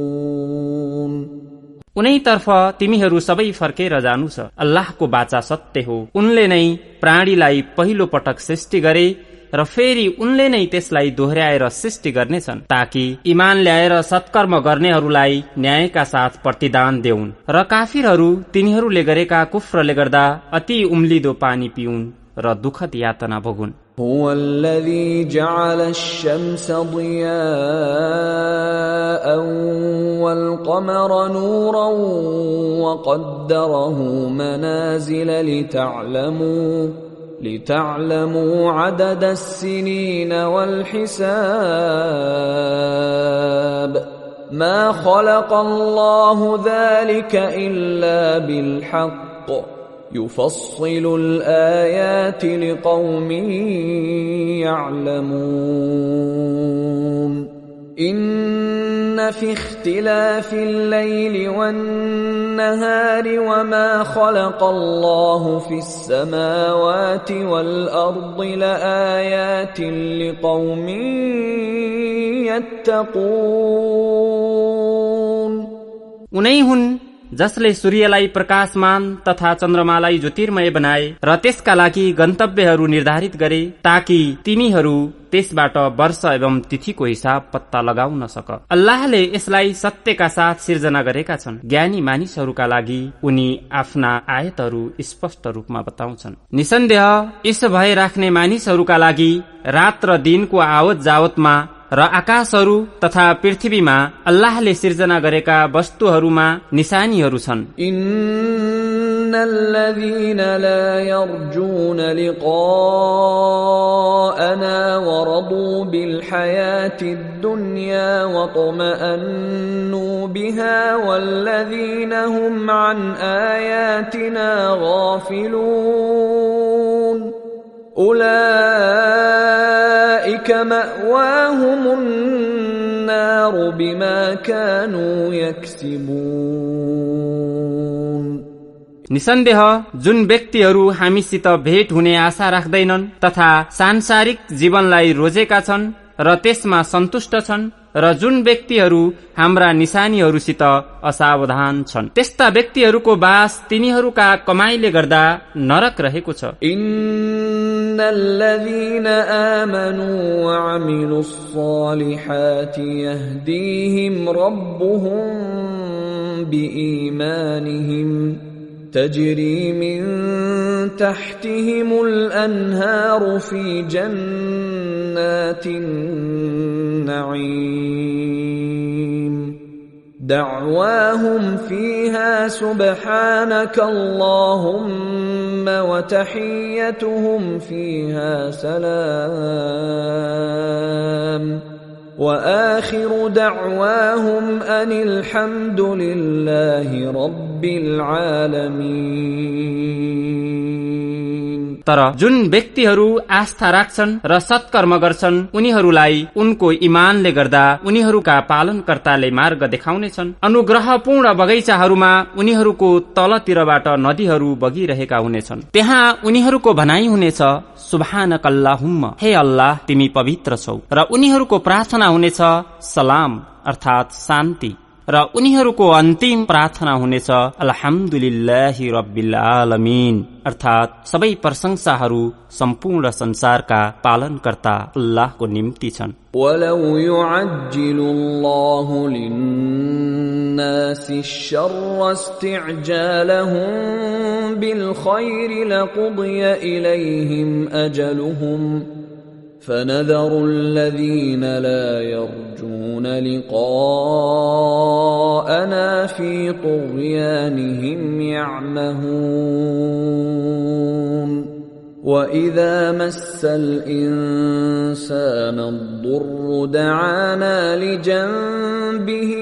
उनैतर्फ तिमीहरू सबै फर्केर जानु छ। अल्लाहको बाचा सत्य हो। उनले नै प्राणीलाई पहिलो पटक सृष्टि गरे र फेरि उनले नै त्यसलाई दोहोर्याएर सृष्टि गर्नेछन् ताकि इमान ल्याएर सत्कर्म गर्नेहरूलाई न्यायका साथ प्रतिदान देऊन् र काफिरहरू तिनीहरूले गरेका कुफ्रले गर्दा अति उम्लिदो पानी पिउन् र दुःखद यातना भोगुन्। هو الذي جعل الشمس ضياء والقمر نورا وقدره منازل لتعلموا عدد السنين والحساب ما خلق الله ذلك إلا بالحق يفصل الآيات لقوم يعلمون إن في اختلاف الليل والنهار وما خلق الله في السماوات والأرض لآيات لقوم يتقون। उनै हुन् जसले सूर्यलाई प्रकाशमान तथा चन्द्रमालाई ज्योतिर्मय बनाए र त्यसका लागि गन्तव्यहरू निर्धारित गरे ताकि तिमीहरू त्यसबाट वर्ष एवं तिथिको हिसाब पत्ता लगाउन सक। अल्लाहले यसलाई सत्यका साथ सिर्जना गरेका छन्। ज्ञानी मानिसहरूका लागि उनी आफ्ना आयतहरू स्पष्ट रूपमा बताउँछन्। निसन्देह यसो भए राख्ने मानिसहरूका लागि रात र दिनको आवत जावतमा र आकाशहरू तथा पृथ्वीमा अल्लाहले सिर्जना गरेका वस्तुहरूमा निशानीहरू छन्। इन्नल्लज़ीन ला यर्जून लिक़ाअना वरदू बिलहयातिद दुन्या वतमअन्नू बिहा वल्लज़ीन हुम अन आयातिना गाफिलून उलाइक मअवाहुम अन्नार बिमा कानू यक्सिबून। निसन्देह जुन व्यक्तिहरू हामीसित भेट हुने आशा राख्दैनन् तथा सांसारिक जीवनलाई रोजेका छन् र त्यसमा सन्तुष्ट छन् र जुन व्यक्तिहरू हाम्रा निशानीहरूसित असावधान छन् त्यस्ता व्यक्तिहरूको बास तिनीहरूका कमाइले गर्दा नरक रहेको छ। इन्नल्लज़ीन आमनू वअमिलुस सालिहाति यहदीहिम रब्बुहुम बिईमानिहिम تجري من تحتهم الأنهار في جنات النعيم دعواهم فيها سبحانك اللهم وتحيتهم فيها سلام وآخر دعواهم أن الحمد لله رب العالمين। तर जुन व्यक्तिहरू आस्था राख्छन् र सत्कर्म गर्छन् उनीहरूलाई उनको इमानले गर्दा उनीहरूका पालनकर्ताले मार्ग देखाउनेछन्। अनुग्रहपूर्ण बगैँचाहरूमा उनीहरूको तलतिरबाट नदीहरू बगिरहेका हुनेछन्। त्यहाँ उनीहरूको भनाइ हुनेछ सुब्हानक अल्लाहुम्म, हे अल्लाह तिमी पवित्र छौ। र उनीहरूको प्रार्थना हुनेछ सलाम अर्थात शान्ति। र उनीहरूको अन्तिम प्रार्थना हुनेछ अल्हम्दुलिल्लाहि रब्बिल आलमीन अर्थात सबै प्रशंसाहरू सम्पूर्ण संसारका पालनकर्ता अल्लाहको निम्ति छन्। वलौ युअज्जिलुल्लाहु लिन्नासि श्शर्र इस्ति'जालहुम बिलखैरि लक़ुदिय इलैहिम अजलुहुम فنذر الذين لا يرجون لقاءنا في طغيانهم يعمهون وإذا مس الإنسان الضر دعانا لجنبه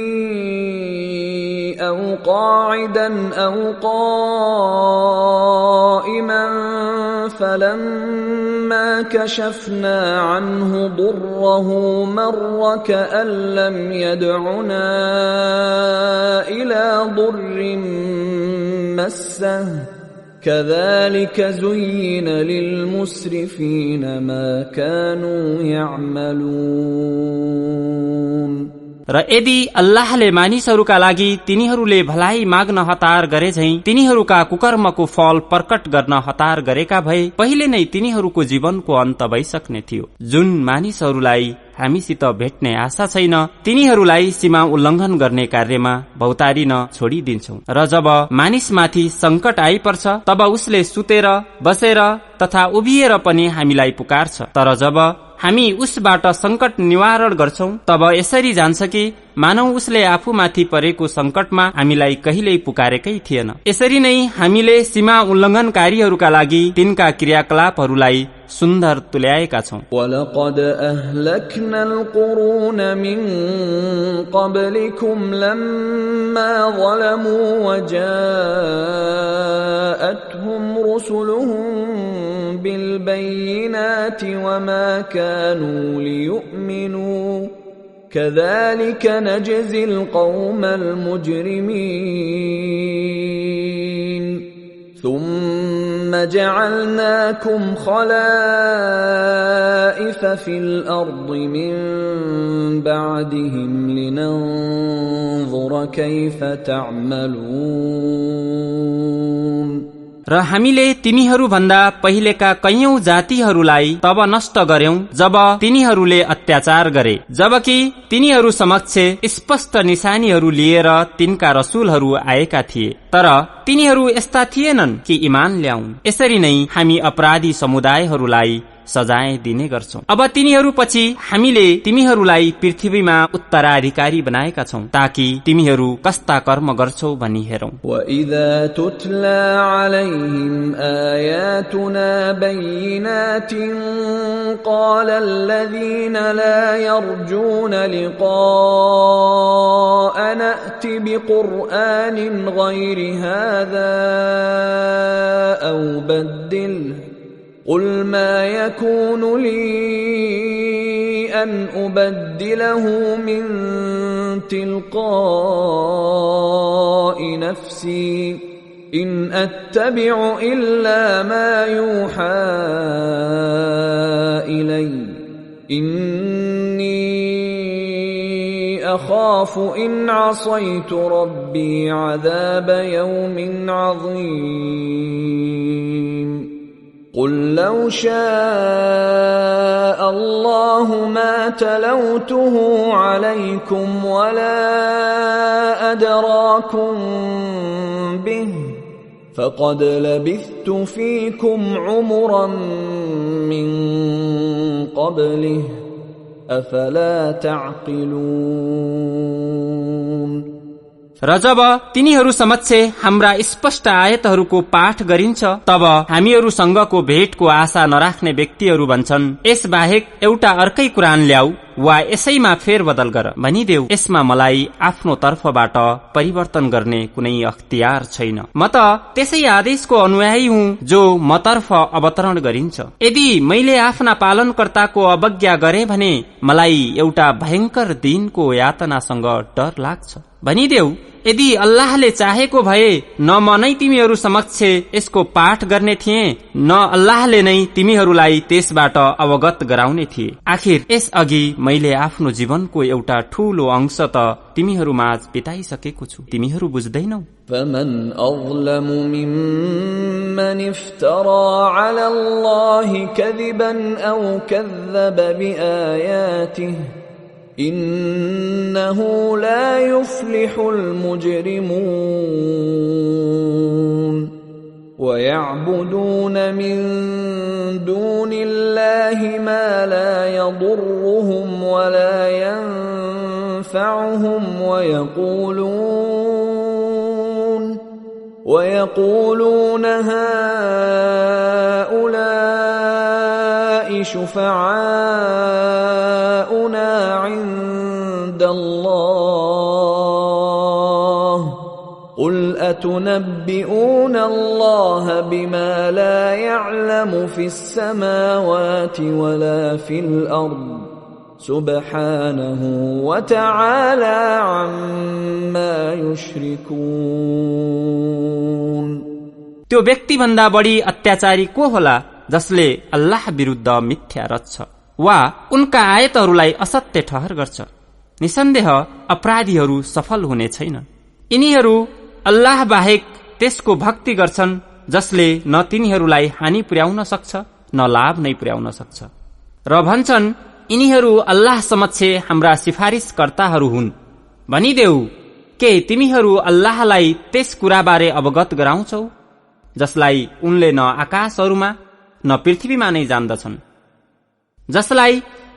أو قاعدا أو قائما فلما كشفنا عنه ضره مر كأن لم يدعنا إلى ضر مسه كذلك زين للمسرفين ما كانوا يعملون। र यदि अल्लाहले मानिसहरूका लागि तिनीहरूले भलाइ माग्न हतार गरे झैं तिनीहरूका कुकर्मको फल प्रकट गर्न हतार गरेका भए पहिले नै तिनीहरूको जीवनको अन्त भइसक्ने थियो। जुन मानिसहरूलाई हामीसित भेट्ने आशा छैन तिनीहरूलाई सीमा उल्लङ्घन गर्ने कार्यमा भौतारिन छोडिदिन्छौं र जब मानिसमाथि संकट आइपर्छ तब उसले सुतेर बसेर तथा उभिएर पनि हामीलाई पुकार्छ। तर जब हामी उसबाट संकट निवारण गर्छौं तब यसरी जान्छ कि मानौ उसले आफूमाथि परेको संकटमा हामीलाई कहिल्यै पुकारेकै थिएन। यसरी नै हामीले सीमा उल्लङ्घनकारीहरूका लागि तिनका क्रियाकलापहरूलाई सुन्दर तुल्याएका छौं। वलक़द अह्लक्नल कुरून मिन क़ब्लिकुम लम्मा ज़लमू वजाअतहुम रुसुलुहुम बिलबय्यिनाति वमा कानू लियुमिनू कज़ालिक नजज़िल क़ौमल मुजरिमीन ثم جعلناكم خلائف في الأرض من بعدهم لننظر كيف تعملون र हामीले तिनीहरू भन्दा पहिलेका कैयौं जातिहरूलाई तब नष्ट गर्यौं जब तिनीहरूले अत्याचार गरे, जबकि तिनीहरू समक्ष स्पष्ट निशानीहरू लिएर तिनका रसूलहरू आएका थिए तर तिनीहरू यस्ता थिएनन् कि ईमान ल्याउन्। यसरी नै हामी अपराधी समुदायहरूलाई सजाय दिने गर्छौं। अब तिनीहरू पछि हामीले तिमीहरूलाई पृथ्वीमा उत्तराधिकारी बनाएका छौं ताकि तिमीहरू कस्ता कर्म गर्छौ भनी हेरौं। वइजा तुतला अलैहिम आयातुना बय्यिनातिन क़ाल अल्लज़ीना ला यर्जून लिक़ाअना अति बिक़ुरआनिन गैरि हाज़ा औ बद्दिलहु قل ما يكون لي أن أبدله من تلقاء نفسي إن أتبع إلا ما يوحى إلي إني أخاف إن عصيت ربي عذاب يوم عظيم قل لو شاء الله ما تلوته عليكم ولا أدراكم به فقد لبثت فيكم عمرا من قبله أفلا تعقلون र जब तिनीहरू समक्ष हाम्रा स्पष्ट आयतहरूको पाठ गरिन्छ तब हामीहरूसँगको भेटको आशा नराख्ने व्यक्तिहरू भन्छन् यस बाहेक एउटा अर्कै कुरान ल्याऊ वा यसैमा फेरबदल गर भनिदेऊ। यसमा मलाई आफ्नो तर्फबाट परिवर्तन गर्ने कुनै अख्तियार छैन। म त त्यसै आदेशको अनुयायी हुँ जो मतर्फ अवतरण गरिन्छ। यदि मैले आफ्ना पालनकर्ताको अवज्ञा गरे भने मलाई एउटा भयंकर दिनको यातनासँग डर लाग्छ भनिदेऊ। यदि अल्लाहले चाहेको भए न म नै तिमीहरू समक्ष यसको पाठ गर्ने थिए न अल्लाहले नै तिमीहरूलाई त्यसबाट अवगत गराउने थिए। आखिर यस अघि मैले आफ्नो जीवनको एउटा ठूलो अंश त तिमीहरूमाझ बिताइसकेको छु, तिमीहरू बुझ्दैनौ। فمن أظلم ممن افترى على الله كذبا أو كذب بآياته إنه لا يفلح المجرمون ويعبدون من دون الله ما لا يضرهم ولا ينفعهم ويقولون هؤلاء شفعاؤنا عند الله قل أتنبئون الله بما لا يعلم في السماوات ولا في الأرض سبحانه وتعالى عما يشركون। त्यो व्यक्ति भन्दा बढी अत्याचारी को होला जसले अल्लाह विरुद्ध मिथ्या रच्छ वा उनका आयतहरूलाई असत्य ठहर गर्छ। निसन्देह अपराधीहरू सफल हुने छैन। यिनीहरू अल्लाह बाहेक त्यसको भक्ति गर्छन् जसले न तिनीहरूलाई हानि पुर्याउन सक्छ न लाभ नै पुर्याउन सक्छ, र भन्छन् यिनीहरू अल्लाह समक्ष हाम्रा सिफारिसकर्ताहरू हुन्। भनिदेऊ, के तिमीहरू अल्लाहलाई त्यस कुराबारे अवगत गराउँछौ जसलाई उनले न आकाशहरूमा न पृथ्वीमा नै जान्दछन्, जसलाई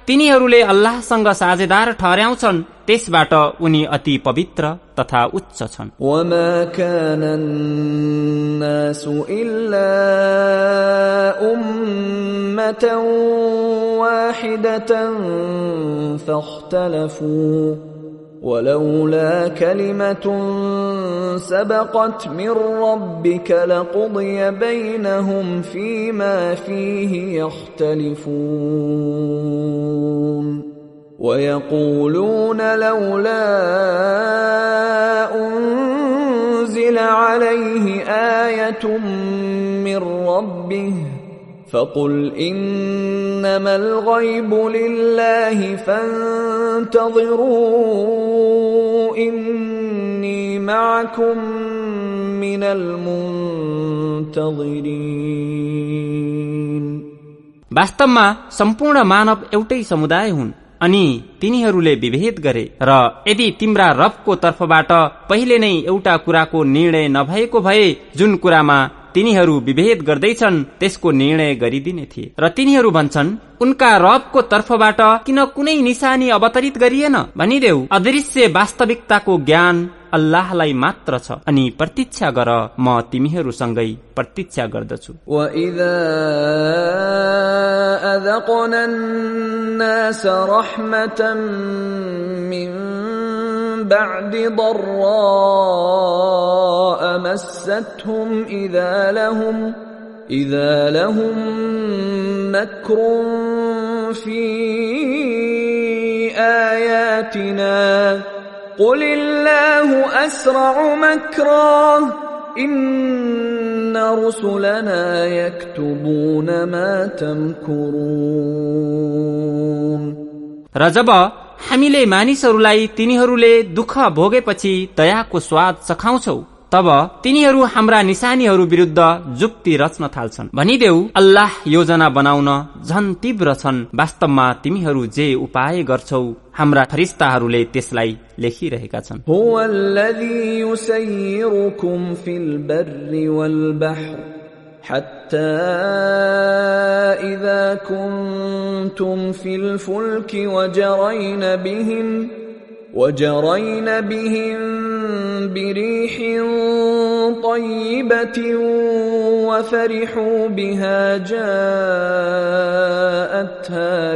तिनीहरूले अल्लाहसँग साझेदार ठहर्याउँछन् त्यसबाट उनी अति पवित्र तथा उच्च छन्। वमा कान अन्नास इल्ला उम्मतन वाहिदतन फख्तलफू वलौला कलिमतुन सबक़त मिन रब्बिक लक़ुदिय बैनहुम फीमा फीहि यख्तलिफून वयक़ूलून लौला उन्ज़िल अलैहि आयतुम मिन रब्बिहि फ़क़ुल इन्नमल ग़ैबु लिल्लाहि फ़ंतज़िरू इन्नी मअकुम मिनल मुन्तज़िरीन। वास्तवमा सम्पूर्ण मानव एउटै समुदाय हुन् अनि तिनीहरूले विभेद गरे, र यदि तिम्रा रबको तर्फबाट पहिले नै एउटा कुराको निर्णय नभएको भए जुन कुरामा तिनीहरू विभेद गर्दैछन् त्यसको निर्णय गरिदिने थिए। र तिनीहरू भन्छन् उनका रबको तर्फबाट किन कुनै निशानी अवतरित गरिएन। भनिदेऊ, अदृश्य वास्तविकताको ज्ञान अल्लाहलाई मात्र छ अनि प्रतीक्षा गर, म तिमीहरूसँगै प्रतीक्षा गर्दछु। वइजा अज़क़ना अन्नास रहमतन मिन بعد ضراء مستهم إذا لهم مكر في آياتنا قل الله أسرع مكرا إن رسلنا يكتبون ما تمكرون। र जब हामीले मानिसहरूलाई तिनीहरूले दुःख भोगेपछि दयाको स्वाद चखाउँछौ तब तिनीहरू हाम्रा निशानीहरू विरुद्ध जुक्ति रच्न थाल्छन्। भनिदेऊ, अल्लाह योजना बनाउन झन् तीव्र छन्। वास्तवमा तिमीहरू जे उपाय गर्छौ हाम्रा फरिस्ताहरूले त्यसलाई लेखिरहेका छन्। हुवल्लज़ी युसय्यिरुकुम फिल बर्रि वल बह्र حتى إذا كنتم في الفلك وجرين بهم بريح طيبة وفرحوا بها جاءتها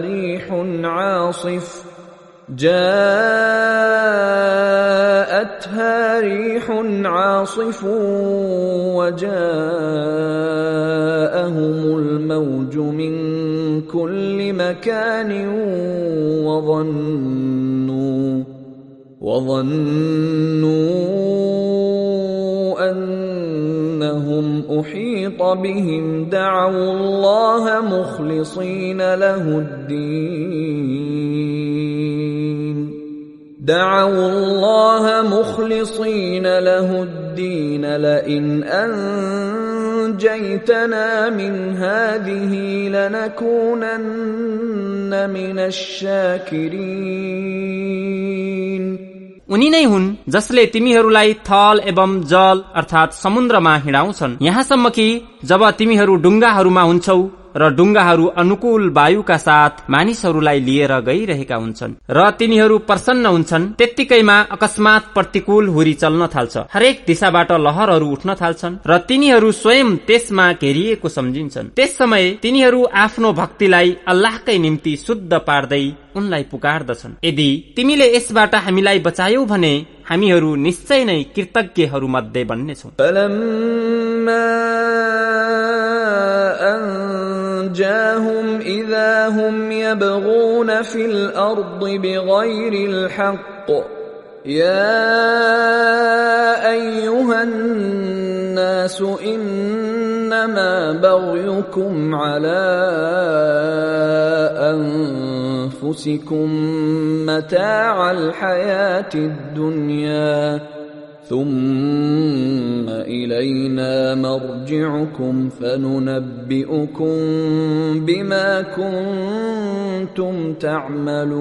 ريح عاصف وجاءهم الموج من كل مكان وظنوا أنهم أحيط بهم دعوا الله مخلصين له الدين لئن أنجيتنا من هذه لنكونن من الشاكرين। उनी नै हुन् जसले तिमीहरूलाई थल एवं जल अर्थात् समुद्रमा हिँडाउँछन्, यहाँसम्म कि जब तिमीहरू डुङ्गाहरूमा हुन्छौ र डुङ्गाहरू अनुकूल वायुका साथ मानिसहरूलाई लिएर गइरहेका हुन्छन् र तिनीहरू प्रसन्न हुन्छन्, त्यत्तिकैमा अकस्मात प्रतिकूल हुरी चल्न थाल्छ, हरेक दिशाबाट लहरहरू उठ्न थाल्छन् र तिनीहरू स्वयं त्यसमा घेरिएको सम्झिन्छन्। त्यस समय तिनीहरू आफ्नो भक्तिलाई अल्लाहकै निम्ति शुद्ध पार्दै उनलाई पुकार्दछन्। यदि तिमीले यसबाट हामीलाई बचायौ भने हामीहरू निश्चय नै कृतज्ञहरू मध्ये बन्नेछौं। أنجاهم إذا هم يبغون في الأرض بغير الحق يا أيها الناس إنما بغيكم على أنفسكم أنفسكم متاع الحياة الدنيا ثم إلينا مرجعكم فننبئكم بما كنتم تعملون।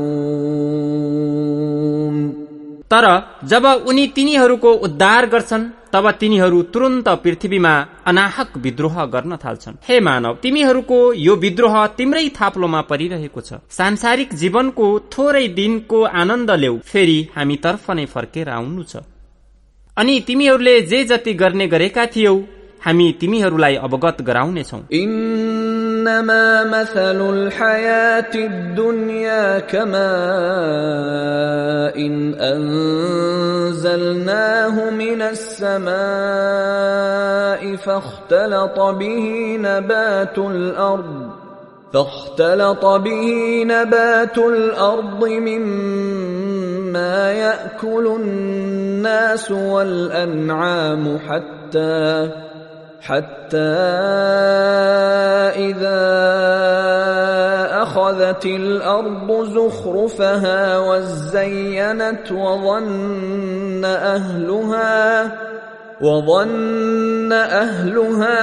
तर जब उनी तिनीहरूको उद्धार गर्छन् तब तिनीहरू तुरन्त पृथ्वीमा अनाहक विद्रोह गर्न थाल्छन्। हे मानव, तिमीहरूको यो विद्रोह तिम्रै थाप्लोमा परिरहेको छ। सांसारिक जीवनको थोरै दिनको आनन्द ल्याऊ, फेरि हामी तर्फ नै फर्केर आउनु छ। अनि तिमीहरूले जे जति गर्ने गरेका थियौ हामी तिमीहरूलाई अवगत गराउनेछौं। इन्नमा मसलुल हयातिद दुनिया कमाइन अन्जलनाहु मिनस समाइ फख्तलत बिही नबातुल अर्द मिम्मा याकुलुन الناس والأنعام حتى إذا أخذت الأرض زخرفها وزينت وظن أهلها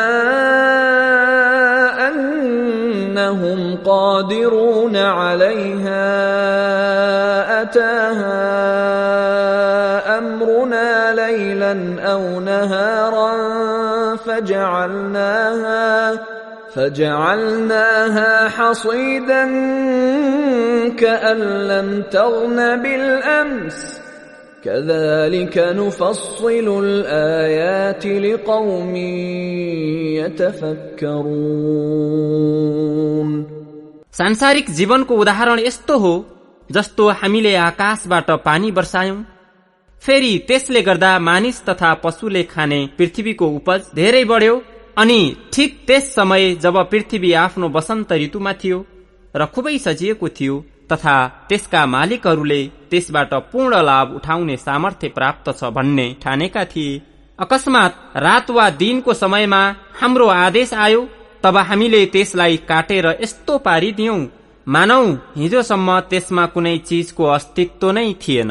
أنهم قادرون عليها أتاها أمرنا ليلا أو نهارا فجعلناها حصيدا كأن لم تغن بالأمس كذلك نفصل الآيات لقوم يتفكرون। सांसारिक जीवनको उदाहरण यस्तो हो जस्तो हामीले आकाशबाट पानी वर्षायौं, फेरि त्यसले गर्दा मानिस तथा पशुले खाने पृथ्वीको उपज धेरै बढ्यो। अनि ठिक त्यस समय जब पृथ्वी आफ्नो वसन्त ऋतुमा थियो र खुबै सजिएको थियो तथा त्यसका मालिकहरूले त्यसबाट पूर्ण लाभ उठाउने सामर्थ्य प्राप्त छ भन्ने ठानेका थिए, अकस्मात रात वा दिनको समयमा हाम्रो आदेश आयो, तब हामीले त्यसलाई काटेर यस्तो पारिदियौं मानौ हिजोसम्म त्यसमा कुनै चीजको अस्तित्व नै थिएन।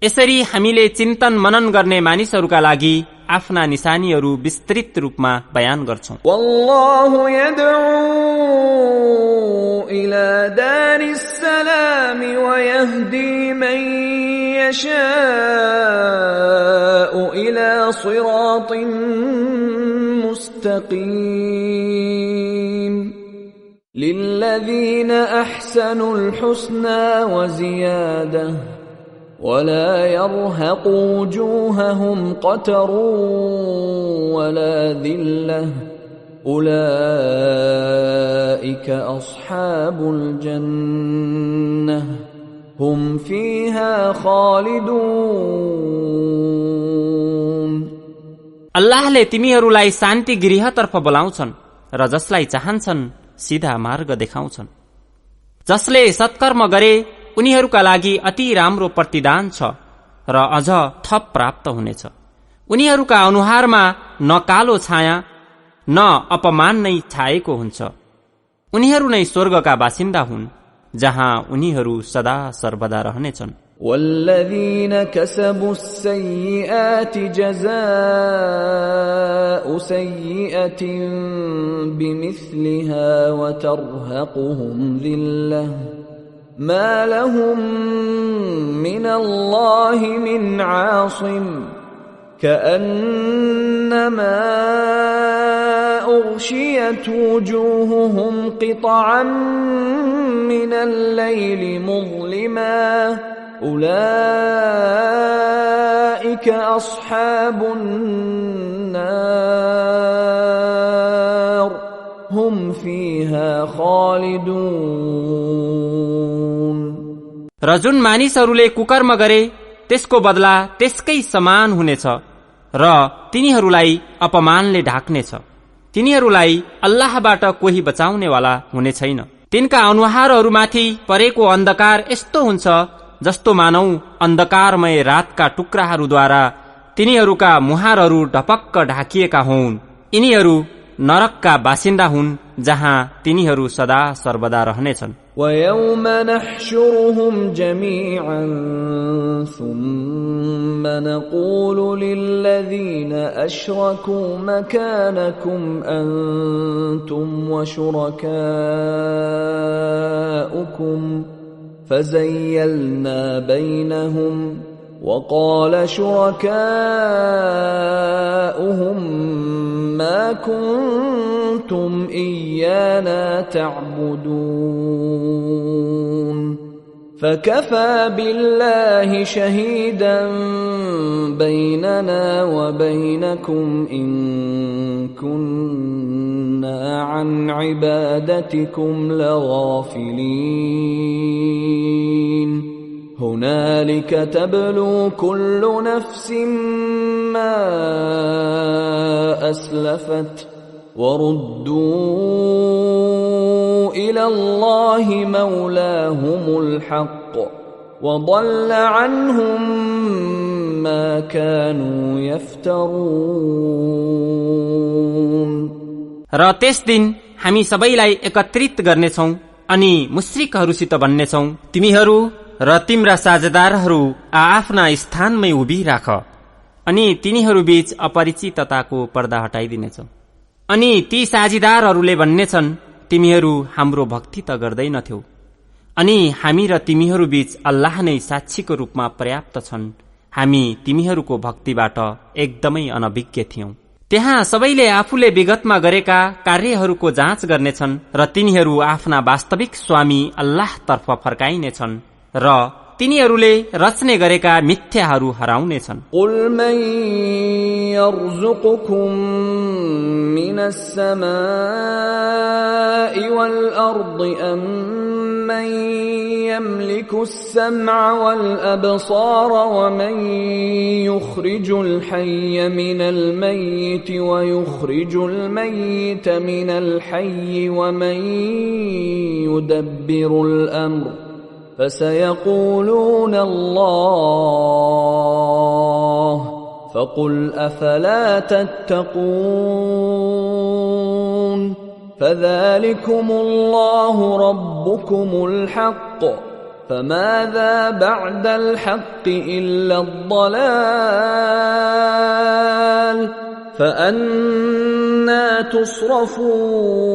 यसरी हामीले चिन्तन मनन गर्ने मानिसहरूका लागि आफ्ना निशानीहरू विस्तृत रूपमा बयान गर्छौं। वल्लाहु यद'ू इला दारिस सलाम व यहदी मन यशाउ इला सिरातिन मुस्तकीम लिल्लज़ीन अहसनुल हुस्ना व ज़ियादह ولا يرهق وجوههم قتر ولا ذلة أولئك أصحاب الجنة هم فيها خالدون। अल्लाहले तिमीहरूलाई शान्ति गृहतर्फ बोलाउँछन् र जसलाई चाहन्छन् सीधा मार्ग देखाउँछन्। जसले सत्कर्म गरे उनीहरूका लागि अति राम्रो प्रतिदान छ र अझ थप प्राप्त हुनेछ। उनीहरूका अनुहारमा न कालो छाया न अपमान नै छाएको हुन्छ। उनीहरू नै स्वर्गका बासिन्दा हुन् जहाँ उनीहरू सदा सर्वदा रहनेछन्। والذين كسبوا السيئات جزاء سيئة بمثلها وترهقهم ذلة ما لهم من الله من عاصم كأنما أغشيت وجوههم قطعا من الليل مظلما أولئك أصحاب النار هم فيها خالدون। र जुन मानिसहरूले कुकर्म गरे त्यसको बदला त्यसकै समान हुनेछ र तिनीहरूलाई अपमानले ढाक्नेछ। तिनीहरूलाई अल्लाहबाट कोही बचाउनेवाला हुने छैन। तिनका अनुहारहरूमाथि परेको अन्धकार यस्तो हुन्छ जस्तो मानौ अन्धकारमय रातका टुक्राहरूद्वारा तिनीहरूका मुहारहरू ढपक्क ढाकिएका हुन्। यिनीहरू नरकका बासिन्दा हुन् जहाँ तिनीहरू सदा सर्वदा रहनेछन्। ويوم نحشرهم جميعا ثم نقول للذين أشركوا مكانكم أنتم وشركاؤكم فزيلنا بينهم وقال شركاؤهم ما كنتم إيانا تعبدون فكفى بالله شهيدا بيننا وبينكم إن كنا عن عبادتكم لغافلين هنالك تبلو كل نفس ما أسلفت وردوا إلى الله مولاهم الحق وضل عنهم ما كانوا يفترون र त्यस दिन हामी सबैलाई एकत्रित गर्नेछौं अनि मुश्रिकहरूसित भन्नेछौं तिमीहरू र तिम्रा साझेदारहरू आफ्ना स्थानमै उभिराख अनि तिनीहरू बीच अपरिचितताको पर्दा हटाइदिनेछौ अनि ती साझीदारहरूले भन्नेछन् तिमीहरू हाम्रो भक्ति त गर्दैनथ्यौ अनि हामी र तिमीहरू बीच अल्लाह नै साक्षीको रूपमा पर्याप्त छन् हामी तिमीहरूको भक्तिबाट एकदमै अनभिज्ञ थियौं त्यहाँ सबैले आफूले विगतमा गरेका कार्यहरूको जाँच गर्नेछन् र तिनीहरू आफ्ना वास्तविक स्वामी अल्लाहतर्फ फर्काइनेछन् र तिनीहरूले रच्ने गरेका मिथ्याहरू हराउनेछन् قل من يرزقكم من السماء والأرض أم من يملك السمع والأبصار ومن يخرج الحي من الميت ويخرج الميت من الحي ومن يدبر الأمر فسيقولون الله فقل أفلا تتقون فذلكم الله ربكم الحق فماذا بعد الحق إلا الضلال فأنا تصرفون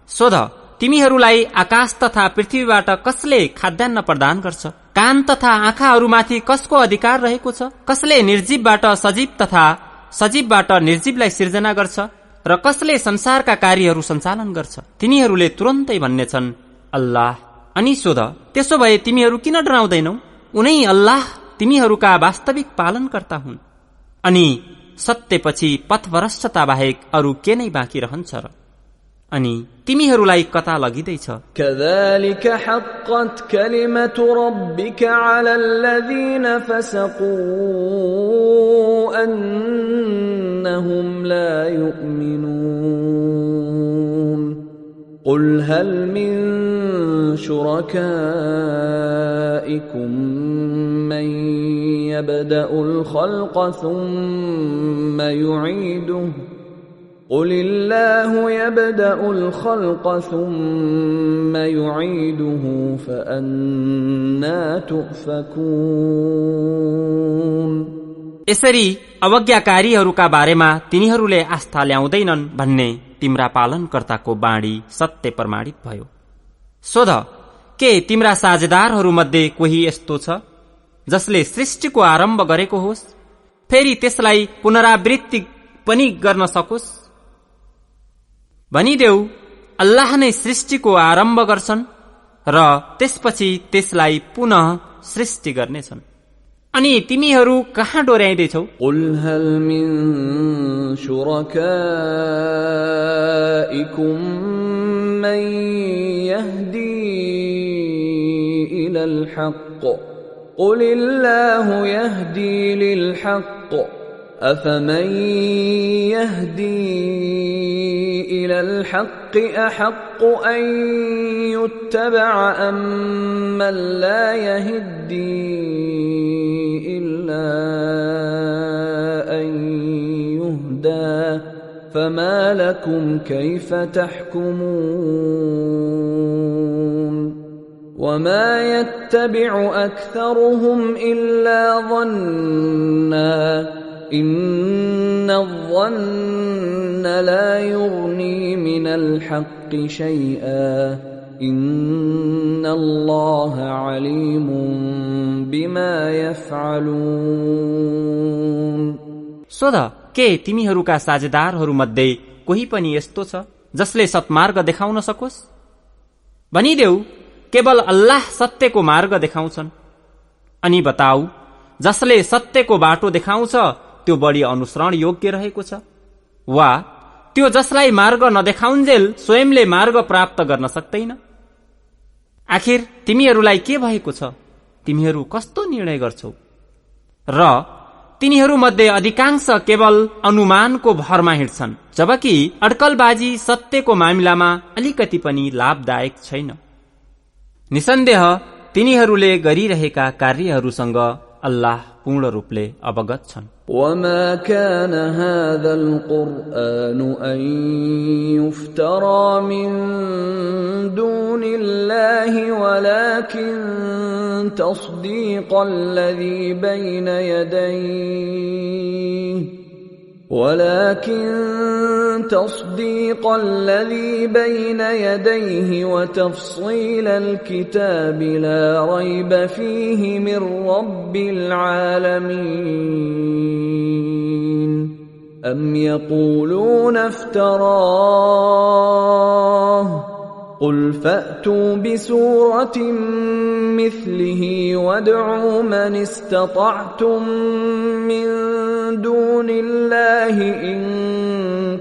सोध तिमीहरूलाई आकाश तथा पृथ्वीबाट कसले खाद्यान्न प्रदान गर्छ कान तथा आँखाहरूमाथि कसको अधिकार रहेको छ कसले निर्जीवबाट सजीव तथा सजीवबाट निर्जीवलाई सिर्जना गर्छ र कसले संसारका कार्यहरू सञ्चालन गर्छ तिनीहरूले तुरन्तै भन्नेछन् अल्लाह अनि सोध त्यसो भए तिमीहरू किन डराउँदैनौ उनै अल्लाह तिमीहरूका वास्तविक पालनकर्ता हुन् अनि सत्यपछि पथभ्रष्टता बाहेक अरू के नै बाँकी रहन्छ र अनि तिमीहरूलाई कता लगिदैछ كذلك حقت كلمة ربك على الذين فسقوا أنهم لا يؤمنون قل هل من شركائكم من يبدأ الخلق ثم يعيده قل الله يبدأ الخلق ثم يعيده فأنا تؤفكون यसरी अवज्ञाकारीहरूका बारेमा तिनीहरूले आस्था ल्याउँदैनन् भन्ने तिम्रा पालनकर्ताको बाणी सत्य प्रमाणित भयो सोध के तिम्रा साझेदारहरूमध्ये कोही यस्तो छ जसले सृष्टिको आरम्भ गरेको होस् फेरि त्यसलाई पुनरावृत्ति पनि गर्न सकोस् भनिदेऊ अल्लाह नै सृष्टिको आरम्भ गर्छन् र त्यसपछि त्यसलाई पुनः सृष्टि गर्नेछन् अनि तिमीहरू कहाँ डोर्याइदैछौ قل هل من شركائكم من يهدي إلى الحق قل الله يهدي للحق أفمن يهدي إلى الحق أحق أن يتبع أم من لا يهدي إلا أن يهدى فما لكم كيف تحكمون وما يتبع أكثرهم إلا ظنا إن الظن لا يغني من الحق شيئا إن الله عليم بما يفعلون. सोध, के तिमीहरूका साझेदारहरूमध्ये कोही पनि यस्तो छ जसले सत्मार्ग देखाउन सकोस्? भनिदेऊ, केवल अल्लाह सत्यको मार्ग देखाउँछन्. अनि बताऊ, जसले सत्यको बाटो देखाउँछ त्यो बढी अनुसरण योग्य रहेको छ, वा त्यो जसलाई मार्ग नदेखाउन्जेल स्वयंले मार्ग प्राप्त गर्न सक्दैन? आखिर तिमीहरूलाई के भएको छ? तिमीहरू कस्तो निर्णय गर्छौ? र तिनीहरूमध्ये अधिकांश केवल अनुमानको भरमा हिँड्छन्, जबकि अड्कलबाजी सत्यको मामिलामा अलिकति पनि लाभदायक छैन. निसन्देह तिनीहरूले गरिरहेका कार्यहरूसँग अल्लाह पूर्ण रूपले अवगत छन्. وما كان هذا القرآن أن يفترى من دون الله ولكن تصديق الذي بين يديه وتفصيل الكتاب لا ريب فيه من رب العالمين. أم يقولون افتراه قل فأتوا بسورة مثله وادعوا من استطعتم من دون الله إن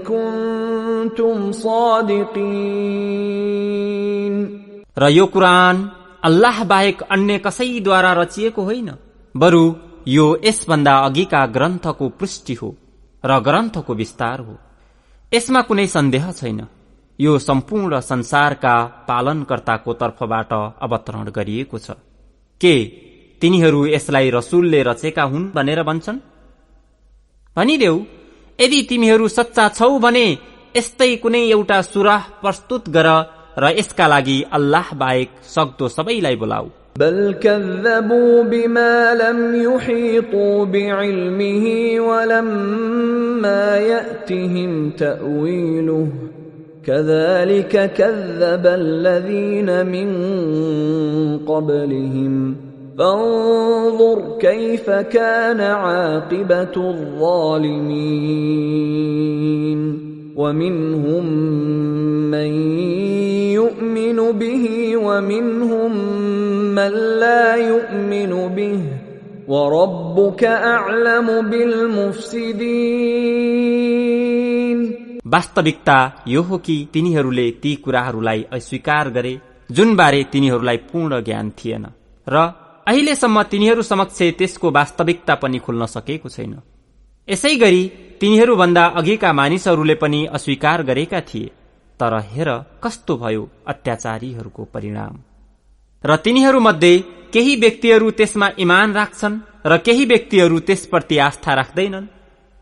كنتم صادقين. र यो कुरान अल्लाह बाहेक अन्य कसैद्वारा रचिएको होइन, बरु यो यसभन्दा अघिका ग्रन्थको पुष्टि हो र ग्रन्थको विस्तार हो. यसमा कुनै सन्देह छैन. यो सम्पूर्ण संसारका पालनकर्ताको तर्फबाट अवतरण गरिएको छ. के तिनीहरू यसलाई रसुलले रचेका हुन् भनेर भन्छन्? भनिदेऊ, यदि तिमीहरू सच्चा छौ भने यस्तै कुनै एउटा सुराह प्रस्तुत गर र यसका लागि अल्लाह बाहेक सक्दो सबैलाई बोलाऊ. بل كذبوا بما لم يحيطوا بعلمه ولما يأتهم تأويله كذلك كذب الذين من قبلهم فانظر كيف كان عاقبة الظالمين. ومنهم من يؤمن به ومنهم من لا يؤمن به وربك أعلم بالمفسدين. वास्तविकता यो हो कि तिनीहरूले ती कुराहरूलाई अस्वीकार गरे जुन बारे तिनीहरूलाई पूर्ण ज्ञान थिएन, र अहिलेसम्म तिनीहरू समक्ष त्यसको वास्तविकता पनि खुल्न सकेको छैन. यसै गरी तिनीहरूभन्दा अघिका मानिसहरूले पनि अस्वीकार गरेका थिए, तर हेर कस्तो भयो अत्याचारीहरूको परिणाम. र तिनीहरूमध्ये केही व्यक्तिहरू त्यसमा इमान राख्छन् र केही व्यक्तिहरू त्यसप्रति आस्था राख्दैनन्,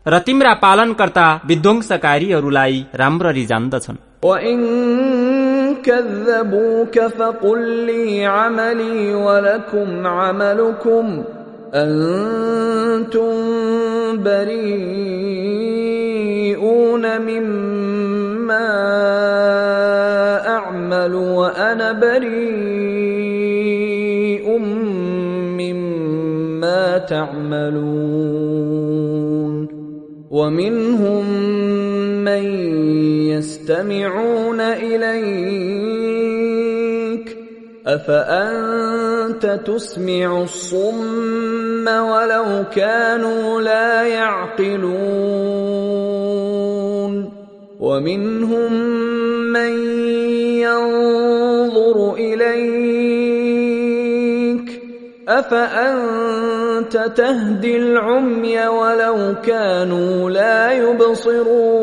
र तिम्रा पालनकर्ता विध्वंसकारीहरूलाई राम्ररी जान्दछन्. وَإِن كَذَّبُوكَ فَقُل لِّي عَمَلِي وَلَكُمْ عَمَلُكُمْ أَنتُم بَرِيئُونَ مِمَّا أَعْمَلُ وَأَنَا بَرِيءٌ مِّمَّا تَعْمَلُونَ. وَمِنْهُمْ مَن يَسْتَمِعُونَ إِلَيْكَ أَفَأَنْتَ تُسْمِعُ الصُّمَّ وَلَوْ كَانُوا لَا يَعْقِلُونَ. وَمِنْهُمْ مَن يَنظُرُ إِلَيْكَ أَفَأَنْتَ تَهْدِي الْعُمْيَ وَلَوْ كَانُوا لَا يُبْصِرُونَ.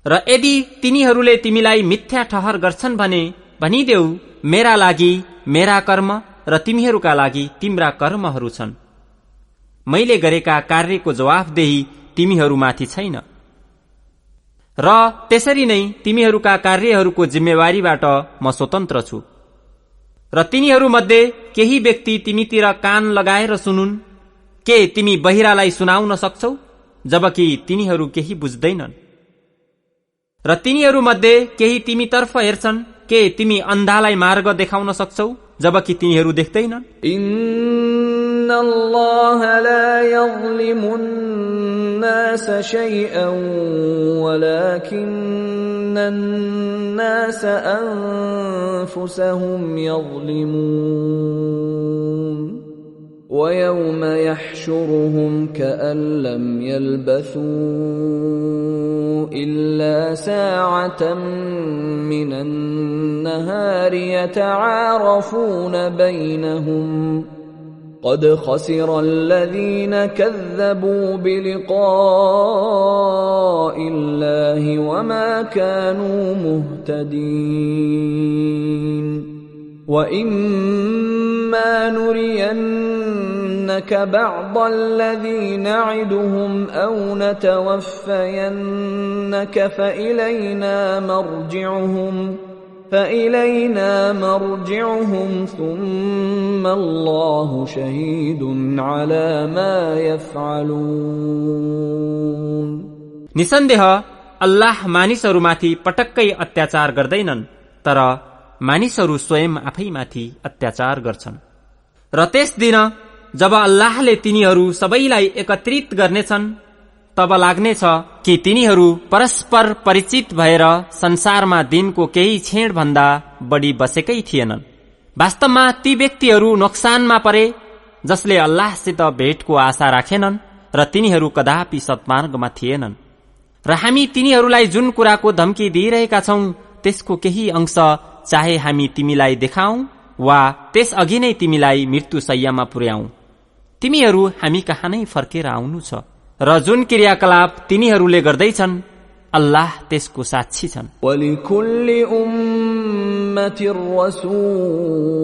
र यदि तिनीहरूले तिमीलाई मिथ्या ठहर गर्छन् भने भनिदेऊ, मेरा लागि मेरा कर्म र तिमीहरूका लागि तिम्रा कर्महरू छन्. मैले गरेका कार्यको जवाफदेही तिमीहरूमाथि छैन, र त्यसरी नै तिमीहरूका कार्यहरूको जिम्मेवारीबाट म स्वतन्त्र छु। र तिनीहरूमध्ये केही व्यक्ति तिमीतिर कान लगाएर सुनुन्। के तिमी बहिरालाई सुनाउन सक्छौ जबकि तिनीहरू केही बुझ्दैनन्? र तिनीहरूमध्ये केही तिमीतर्फ हेर्छन्। के तिमी अन्धालाई मार्ग देखाउन सक्छौ जबकि तिनीहरू देख्दैनन्? إن الله لا يظلم الناس شيئا ولكن الناس أنفسهم يظلمون ويوم يحشرهم كأن لم يلبثوا إلا ساعة من النهار يتعارفون بينهم قد خسر الذين كذبوا بلقاء الله وما كانوا مهتدين وإما نرينك بعض الذي نعدهم أو نتوفينك فإلينا مرجعهم ثم الله شهيد على ما يفعلون निसन्देह अल्लाह मानिसहरूमाथि पटक्कै अत्याचार गर्दैनन्, तर मानिसहरू स्वयं आफैमाथि अत्याचार गर्छन्। र त्यस दिन जब अल्लाहले तिनीहरू सबैलाई एकत्रित गर्नेछन् तब लाग्नेछ कि तिनीहरू परस्पर परिचित भएर संसारमा दिनको केही क्षण भन्दा बढी बसेकै थिएनन्। वास्तवमा ती व्यक्तिहरू नोक्सानमा परे जसले अल्लाहसित भेटको आशा राखेनन् र तिनीहरू कदापि सत्मार्गमा थिएनन्। र हामी तिनीहरूलाई जुन कुराको धम्की दिइरहेका छौं त्यसको केही अंश चाहे हामी तिमीलाई देखाऊ वा त्यस अघि नै तिमीलाई मृत्युशय्यामा पुर्याऊ, तिमीहरू हामी कहाँ नै फर्केर आउनु छ। र जुन क्रियाकलाप तिनीहरूले गर्दैछन् अल्लाह त्यसको साक्षी छन्। वलिकुल्लि उम्मतिर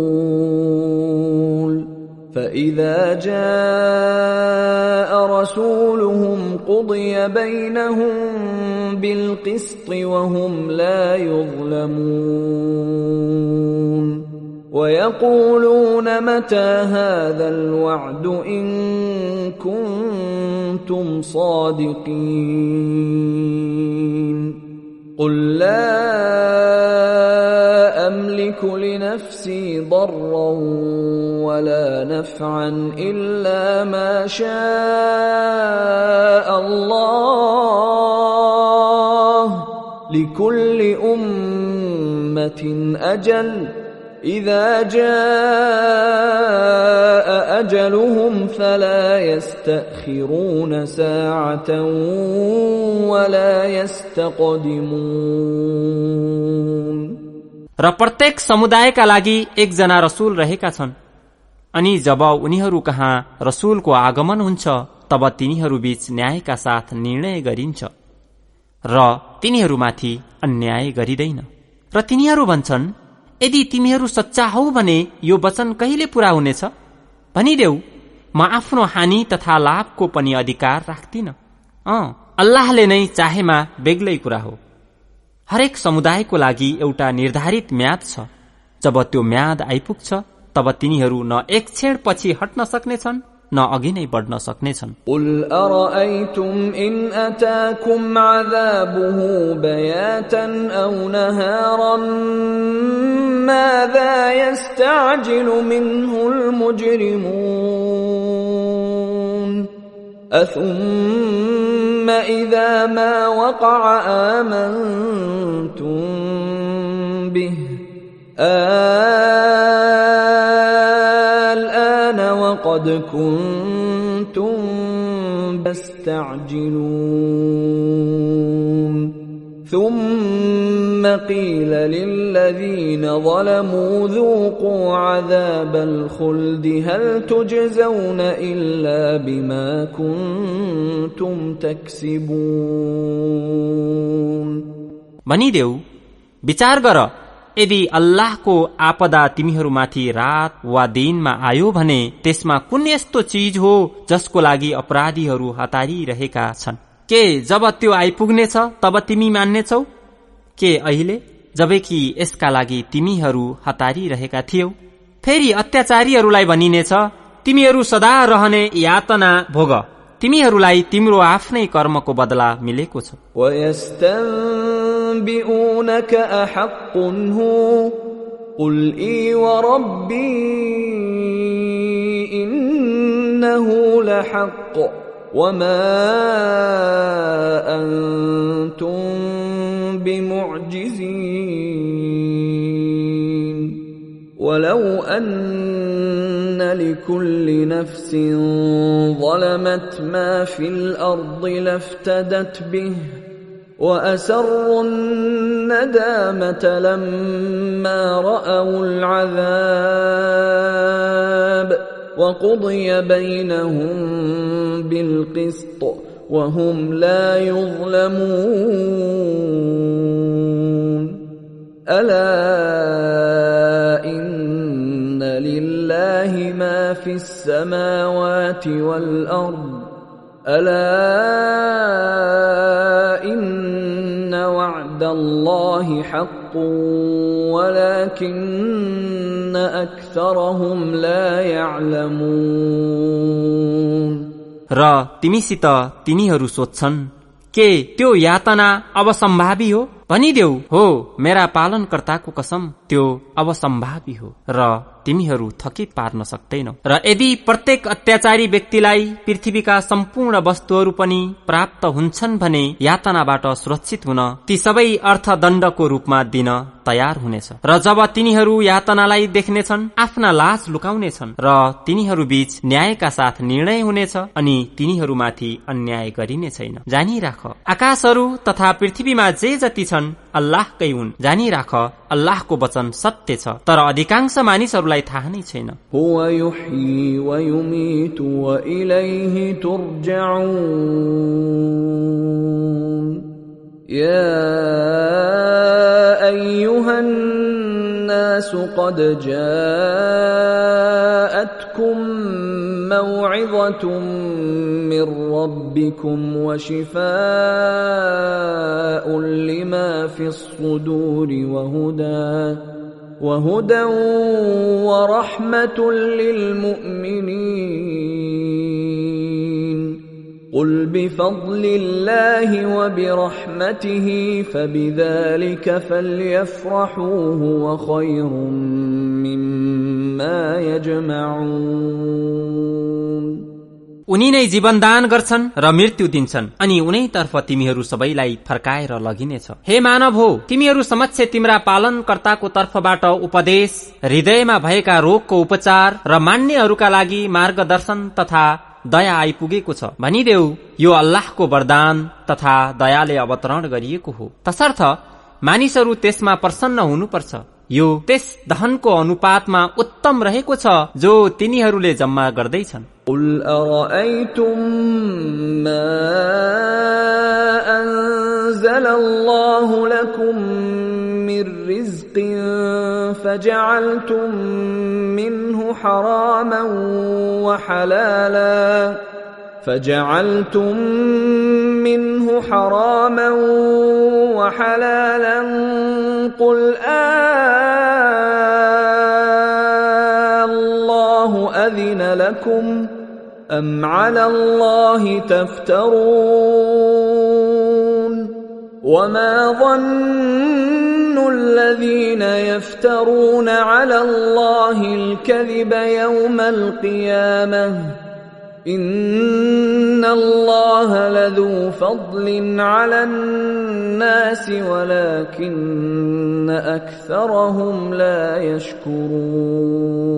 रसूल فإذا جاء رسولهم قضي بينهم بالقسط وهم لا يظلمون ويقولون متى هذا الوعد إن كنتم صادقين قل لا أملك لنفسي ضرا ولا نفعا إلا ما شاء الله لكل أمة أجل إذا جاء أجلهم فلا يستأخرون ساعة ولا يستقدمون र प्रत्येक समुदायका लागि एकजना रसूल रहेका छन्। अनि जब उनीहरू कहाँ रसूलको आगमन हुन्छ तब तिनीहरू बीच न्यायका साथ निर्णय गरिन्छ र तिनीहरूमाथि अन्याय गरिँदैन। र तिनीहरू भन्छन्, यदि तिमीहरू सच्चा हौ भने यो वचन कहिले पूरा हुनेछ? भनिदेऊ, म आफ्नो हानि तथा लाभको पनि अधिकार राख्दिन। अल्लाहले नै चाहेमा बेग्लै कुरा हो। हरेक समुदायको लागि एउटा निर्धारित म्याद छ। जब त्यो म्याद आइपुग्छ तब तिनीहरू न एक क्षण पछि हट्न सक्नेछन् न अघि नै बढ्न सक्नेछन्। قل أرأيتم إن أتاكم عذابه بياتا أو نهارا ماذا يستعجل منه المجرمون أثم إذا ما وقع آمنتم به الآن وقد كنتم تستعجلون ثم قيل للذين ظلموا ذوقوا عذاب الخلد هل تجزون إلا بما كنتم تكسبون भनिदेऊ, विचार गर, यदि अल्लाहको आपदा तिमीहरूमाथि रात वा दिनमा आयो भने त्यसमा कुन यस्तो चीज हो जसको लागि अपराधीहरू हतारिरहेका छन्? के जब त्यो आइपुग्नेछ तब तिमी मान्नेछौ? के अहिले, जबकि यसका लागि तिमीहरू हतारिरहेका थियौ? फेरि अत्याचारीहरूलाई भनिनेछ, तिमीहरू सदा रहने यातना भोग, तिमीहरूलाई तिम्रो आफ्नै कर्मको बदला मिलेको छ। وَيَسْتَنْبِئُونَكَ أَحَقٌّ هُوَ قُلْ إِي وَرَبِّي إِنَّهُ لَحَقٌّ وَمَا أَنْتُمْ بِمُعْجِزِينَ وَلَوْ أَنَّ لِكُلِّ نَفْسٍ ظَلَمَتْ مَا فِي الْأَرْضِ لَافْتَدَتْ بِهِ وَأَسَرُّوا النَّدَامَةَ لَمَّا رَأَوُا الْعَذَابَ وَقُضِيَ بَيْنَهُم بِالْقِسْطِ وَهُمْ لَا يُظْلَمُونَ أَلَا إِنَّ لِلَّهِ مَا فِي السَّمَاوَاتِ وَالْأَرْضِ أَلَا إِنَّ وَعْدَ اللَّهِ حَقٌّ وَلَكِنَّ أَكْثَرَهُمْ لَا يَعْلَمُونَ। र तिमीसित तिनीहरू सोध्छन्, के त्यो यातना अब सम्भावी हो? भनिदेऊ, हो, मेरा पालनकर्ताको कसम, त्यो अब सम्भावी हो र तिमीहरू थकित पार्न सक्दैनौ। र यदि प्रत्येक अत्याचारी व्यक्तिलाई पृथ्वीका सम्पूर्ण वस्तुहरू पनि प्राप्त हुन्छन् भने यातनाबाट सुरक्षित हुन ती सबै अर्थदण्डको रूपमा दिन तयार हुनेछ। र जब तिनीहरू यातनालाई देख्नेछन्, आफ्ना लाज लुकाउनेछन् र तिनीहरू बीच न्यायका साथ निर्णय हुनेछ अनि तिनीहरूमाथि अन्याय गरिने छैन। जानिराख, आकाशहरू तथा पृथ्वीमा जे जति छन् अल्लाहकै हुन्। जानिराख, अल्लाहको वचन सत्य छ, तर अधिकांश मानिसहरूलाई थाहा नै छैन। हुव युह्यी व युमीतु व इलैहि तुर्जऊन। या अय्युहन नास क़द जाअतकुम मौइज़तुम मिर रब्बिकुम व शिफाउन लिमा फिस्सुदूरि व हुदन व रहमतुन लिलमुमिनीन। قل بفضل الله وبرحمته فبذلك فليفرحوا هو خير مما يجمعون। उनी नै जीवन दान गर्छन् र मृत्यु दिन्छन् अनि उनैतर्फ तिमीहरू सबैलाई फर्काएर लगिनेछ। हे मानव हो, तिमीहरू समक्ष तिम्रा पालनकर्ताको तर्फबाट उपदेश, हृदयमा भएका रोगको उपचार र मान्नेहरूका लागि मार्गदर्शन तथा दया आइपुगेको छ। भनिदेऊ, यो अल्लाहको वरदान तथा दयाले अवतरण गरिएको हो, तसर्थ मानिसहरू त्यसमा प्रसन्न हुनुपर्छ। यो त्यस दहनको अनुपातमा उत्तम रहेको छ जो तिनीहरूले जम्मा गर्दैछन्। قل أرأيتم ما أنزل الله لكم من رزق فجعلتم منه حراما وحلالا قل الله أذن لكم أم على الله تفترون وما ظن الذين يفترون على الله الكذب يوم القيامة إن الله لذو فضل على الناس ولكن أكثرهم لا يشكرون।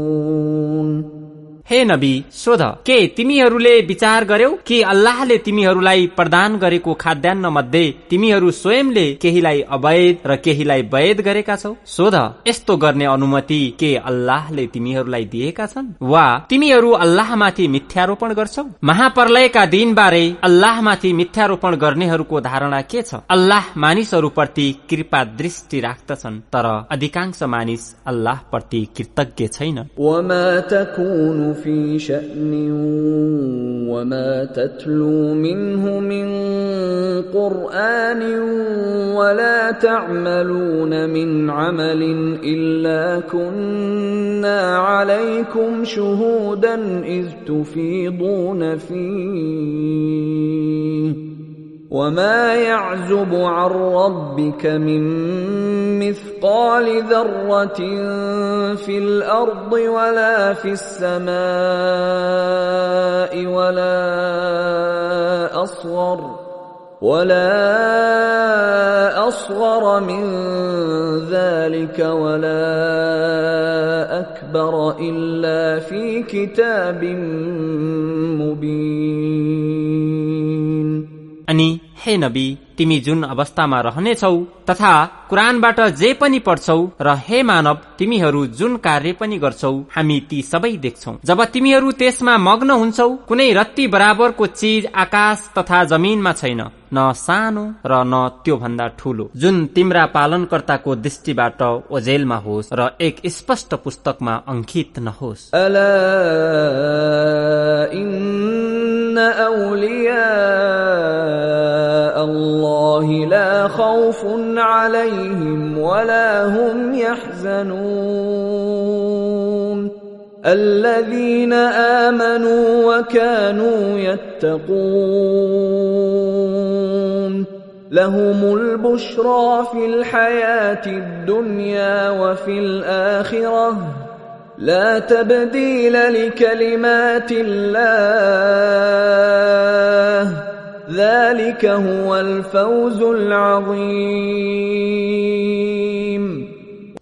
हे नबी, सोध, के तिमीहरूले विचार गर्यौ कि अल्लाहले तिमीहरूलाई प्रदान गरेको खाद्यान्न मध्ये तिमीहरू स्वयंले केहीलाई अवैध र केहीलाई वैध गरेका छौ? सोध, यस्तो गर्ने अनुमति के अल्लाहले तिमीहरूलाई दिएका छन् वा तिमीहरू अल्लाहमाथि मिथ्यारोपण गर्छौ? महाप्रलयका दिन बारे अल्लाहमाथि मिथ्यारोपण गर्नेहरूको धारणा के छ? अल्लाह मानिसहरूप्रति कृपा दृष्टि राख्दछन्, तर अधिकांश मानिस अल्लाहप्रति कृतज्ञ छैन। وما تكون في شأن وما تتلو منه من قرآن ولا تعملون من عمل إلا كنا عليكم شهودا إذ تفيضون فيه وما يعزب عن ربك من مثقال ذرة في الأرض ولا في السماء ولا أصغر من ذلك ولا أكبر إلا في كتاب مبين. अनि हे नबी, तिमी जुन अवस्थामा रहनेछौ तथा कुरानबाट जे पनि पढ्छौ र हे मानव तिमीहरू जुन कार्य पनि गर्छौ हामी ती सबै देख्छौ। जब तिमीहरू त्यसमा मग्न हुन्छौ कुनै रत्ती बराबरको चीज आकाश तथा जमिनमा छैन, न सानो र न त्यो भन्दा ठूलो, जुन तिम्रा पालनकर्ताको दृष्टिबाट ओझेलमा होस् र एक स्पष्ट पुस्तकमा अंकित नहोस्। अला इन्न औलिया الله لا خوف عليهم ولا هم يحزنون الذين آمنوا وكانوا يتقون لهم البشرى في الحياة الدنيا وفي الآخرة لا تبديل لكلمات الله ذلك هو الفوز العظيم.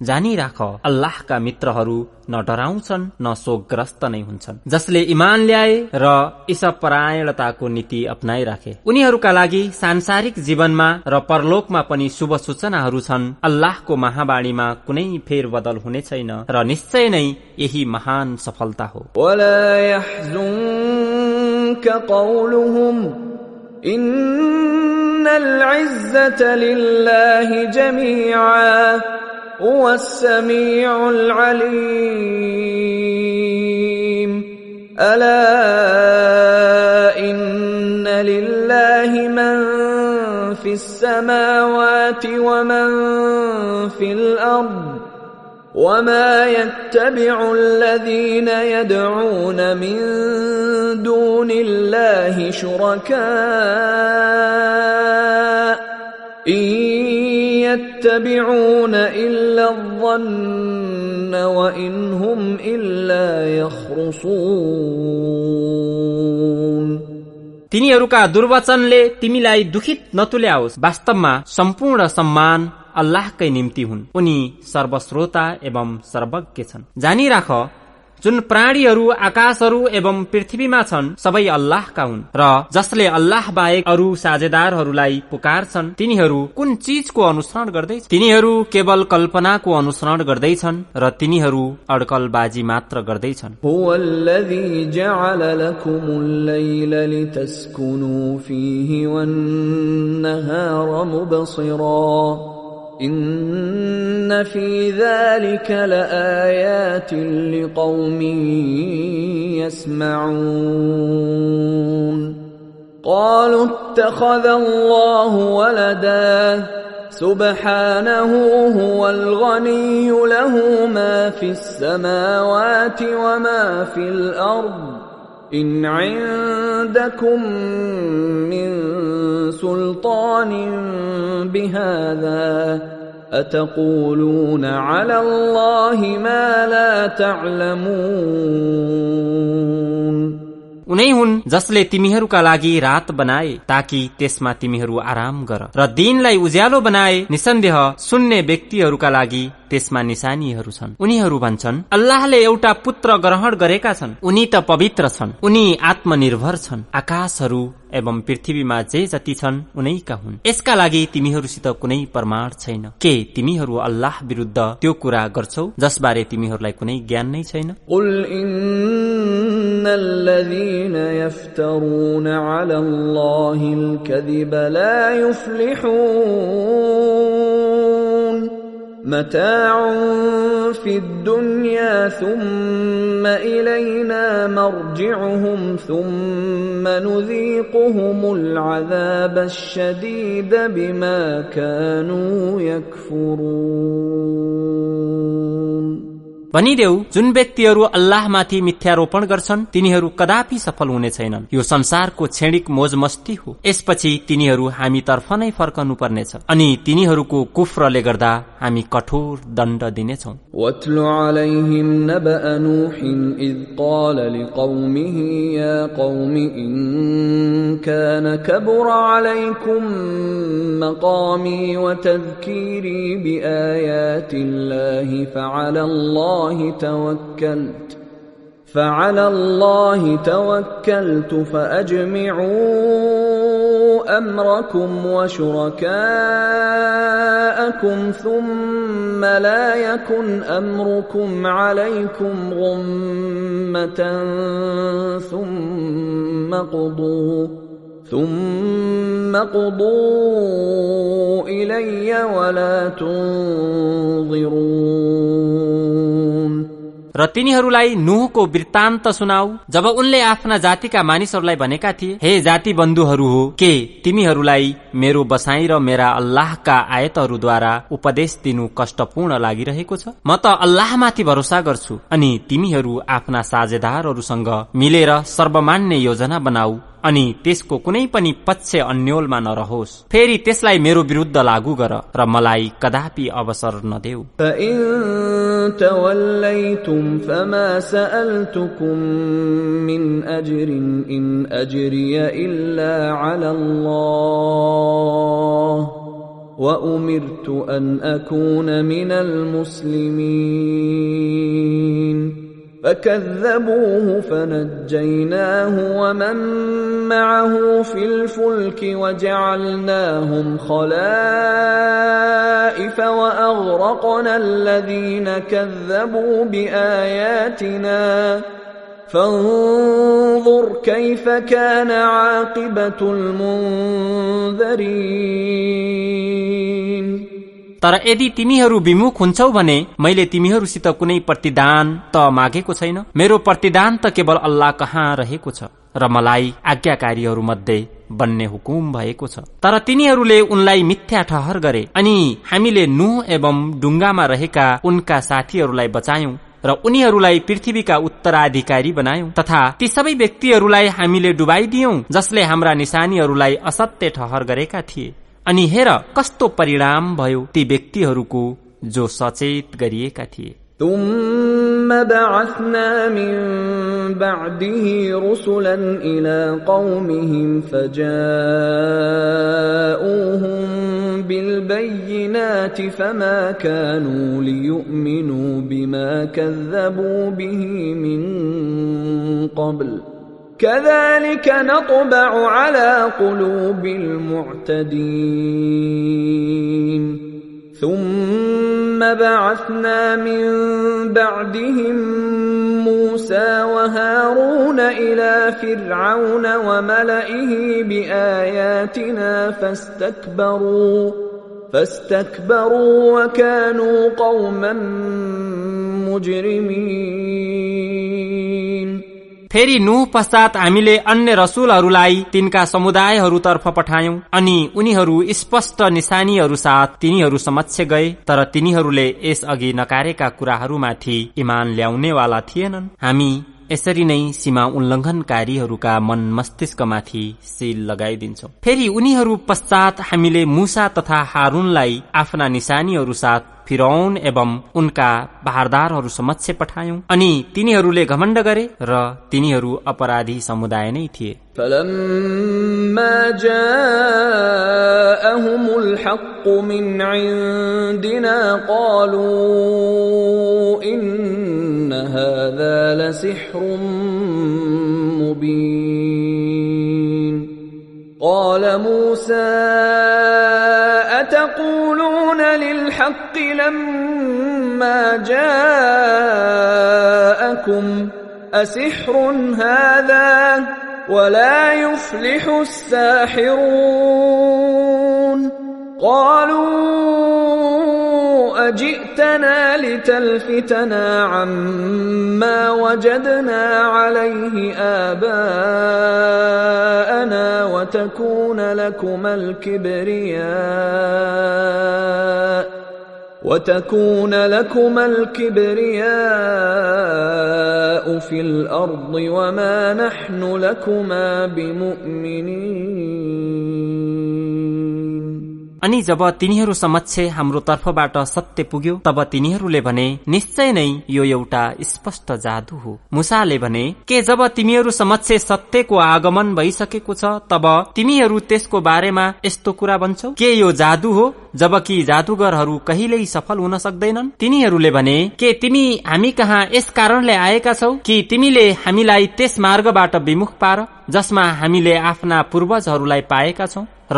जानी राख, अल्लाहका मित्रहरू न डराउँछन् न शोकग्रस्त नै हुन्छन्। जसले इमान ल्याए र ईशपरायणताको नीति अपनाइराखे उनीहरूका लागि सांसारिक जीवनमा र परलोकमा पनि शुभ सूचनाहरू छन्। अल्लाहको महावाणीमा कुनै फेरबदल हुने छैन र निश्चय नै यही महान सफलता हो। वला यहजुनक कौलुहुम इन्नल इज्जत लिल्लाहि जमीअन هو السميع العليم. ألا إن لله من في السماوات ومن في الأرض وما يتبع الذين يدعون من دون الله شركاء يتبعون إلا الظن وإن هم إلا يخرصون. तिनीहरूका दुर्वचनले तिमीलाई दुखित नतुल्याओस्। वास्तवमा सम्पूर्ण सम्मान अल्लाहकै निम्ति हुन्। उनी सर्वश्रोता एवं सर्वज्ञ छन्। जानी राख, जुन प्राणीहरू आकाशहरू एवं पृथ्वीमा छन् सबै अल्लाहका हुन् र जसले अल्लाह बाहेक अरू साझेदारहरूलाई पुकारछन् तिनीहरू कुन चीजको अनुसरण गर्दैछन्? तिनीहरू केवल कल्पनाको अनुसरण गर्दैछन् र तिनीहरू अड्कलबाजी मात्र गर्दैछन्। हुवल्लज़ी जअल लकुमुल-लैल लितस्कुनू फीहि वन-नहार मुबसिरा إن في ذلك لآيات لقوم يسمعون. قالوا اتخذ الله ولدا سبحانه هو الغني له ما في السماوات وما في الأرض إن عندكم من سلطان بهذا أتقولون على الله ما لا تعلمون. उनै हुन् जसले तिमीहरूका लागि रात बनाए ताकि त्यसमा तिमीहरू आराम गर र दिनलाई उज्यालो बनाए। निसन्देह सुन्ने व्यक्तिहरूका लागि त्यसमा निशानीहरू छन्। उनीहरू भन्छन् अल्लाहले एउटा पुत्र ग्रहण गरेका छन्। उनी त पवित्र छन्, उनी आत्मनिर्भर छन्। आकाशहरू एवं पृथ्वीमा जे जति छन् उनैका हुन्। यसका लागि तिमीहरूसित कुनै प्रमाण छैन। के तिमीहरू अल्लाह विरुद्ध त्यो कुरा गर्छौ जसबारे तिमीहरूलाई कुनै ज्ञान नै छैन? कुल इन्नल्लज़ीन यफ्तरून अलल्लाहिल कज़िब ला युफ्लिहून متاع في الدنيا ثم إلينا مرجعهم ثم نذيقهم العذاب الشديد بما كانوا يكفرون। भनिदेऊ, जुन व्यक्तिहरू अल्लाहमाथि मिथ्यारोपण गर्छन् तिनीहरू कदापि सफल हुने छैनन्। यो संसारको क्षणिक मोज मस्ती हो। यसपछि तिनीहरू हामी तर्फ नै फर्कनु पर्नेछ अनि तिनीहरूको कुफ्रले गर्दा हामी कठोर दण्ड दिनेछौं। وَاتْلُ عَلَيْهِمْ نَبَأَ نُوحٍ إِذْ قَالَ لِقَوْمِهِ يَا قَوْمِ إِنْ كَانَ كَبُرَ عَلَيْكُمْ مَقَامِي وَتَذْكِيرِي بِآيَاتِ اللَّهِ فعلى الله توكلت فأجمعوا أمركم وشركاءكم ثم لا يكن أمركم عليكم غمة ثم قضوا إلي ولا تنظرون। र तिनीहरूलाई नुहको वृत्तान्त सुनाऊ, जब उनले आफ्ना जातिका मानिसहरूलाई भनेका थिए, हे जाति बन्धुहरू हो, के तिमीहरूलाई मेरो बसाई र मेरा अल्लाहका आयतहरूद्वारा उपदेश दिनु कष्टपूर्ण लागिरहेको छ? म त अल्लाहमाथि भरोसा गर्छु अनि तिमीहरू आफ्ना साझेदारहरूसँग मिलेर सर्वमान्य योजना बनाऊ अनि त्यसको कुनै पनि पक्ष अन्योलमा नरहोस्। फेरि त्यसलाई मेरो विरुद्ध लागू गर र मलाई कदापि अवसर नदेऊ। فإن توليتم فما سألتكم من أجر إن أجري إلا على الله وأمرت أن أكون من المسلمين فكذبوه فنجيناه ومن معه في الفلك وجعلناهم خلائف وأغرقنا الذين كذبوا بآياتنا فانظر كيف كان عاقبة المنذرين। तर यदि तिमीहरू विमुख हुन्छौ भने मैले तिमीहरूसित कुनै प्रतिदान त मागेको छैन। मेरो प्रतिदान त केवल अल्लाह कहाँ रहेको छ र मलाई आज्ञाकारीहरू मध्ये बन्ने हुकुम भएको छ। तर तिनीहरूले उनलाई मिथ्या ठहर गरे अनि हामीले नुह एवं डुङ्गामा रहेका उनका साथीहरूलाई बचायौं र उनीहरूलाई पृथ्वीका उत्तराधिकारी बनायौं तथा ती सबै व्यक्तिहरूलाई हामीले डुबाइदियौं जसले हाम्रा निशानीहरूलाई असत्य ठहर गरेका थिए। अनि हेर कस्तो परिणाम भयो ती व्यक्तिहरूको जो सचेत गरिएका थिए। ثم بعثنا من بعده رسلا إلى قومهم فجاءوهم بالبينات فما كانوا ليؤمنوا بما كذبوا به من قبل كذلك نطبع على قلوب المعتدين ثم بعثنا من بعدهم موسى وهارون إلى فرعون وملئه بآياتنا فاستكبروا وكانوا قوما مجرمين। फेरि नुह पश्चात हामीले अन्य रसूलहरूलाई तिनका समुदायहरूतर्फ पठायौं अनि उनीहरू स्पष्ट निशानीहरू साथ तिनीहरू समक्ष गए तर तिनीहरूले यस अघि नकारेका कुराहरूमाथि ईमान ल्याउनेवाला थिएनन्। हामी यसरी नै सीमा उल्लङ्घनकारीहरूका मन मस्तिष्कमाथि सील लगाइदिन्छौं। फेरि उनीहरू पश्चात हामीले मूसा तथा हारूनलाई आफ्ना निशानीहरू साथ फिरौन एवं उनका भारदारहरू समक्ष पठायौं अनि तिनीहरूले घमण्ड गरे र तिनीहरू अपराधी समुदाय नै थिए। فلما جاءهم الحق من عندنا قالوا إن هذا لسحر مبين قال موسى أتقولون للحق لما جاءكم أسحر هذا ولا يفلح الساحرون قالوا أجئتنا لتلفتنا عما وجدنا عليه آباءنا وتكون لكما الكبرياء في الأرض وما نحن لكما بمؤمنين। अनि जब तिनीहरू समक्ष हाम्रो तर्फबाट सत्य पुग्यो तब तिनीहरूले भने निश्चय नै यो एउटा स्पष्ट जादु हो। मूसाले भने के जब तिमीहरू समक्ष सत्यको आगमन भइसकेको छ तब तिमीहरू त्यसको बारेमा यस्तो कुरा भन्छौ के यो जादु हो, जबकि जादुगरहरू कहिल्यै सफल हुन सक्दैनन्। तिनीहरूले भने के तिमी हामी कहाँ यस कारणले आएका छौ कि तिमीले हामीलाई त्यस मार्गबाट विमुख पार जसमा हामीले आफ्ना पूर्वजहरूलाई पाएका छौं र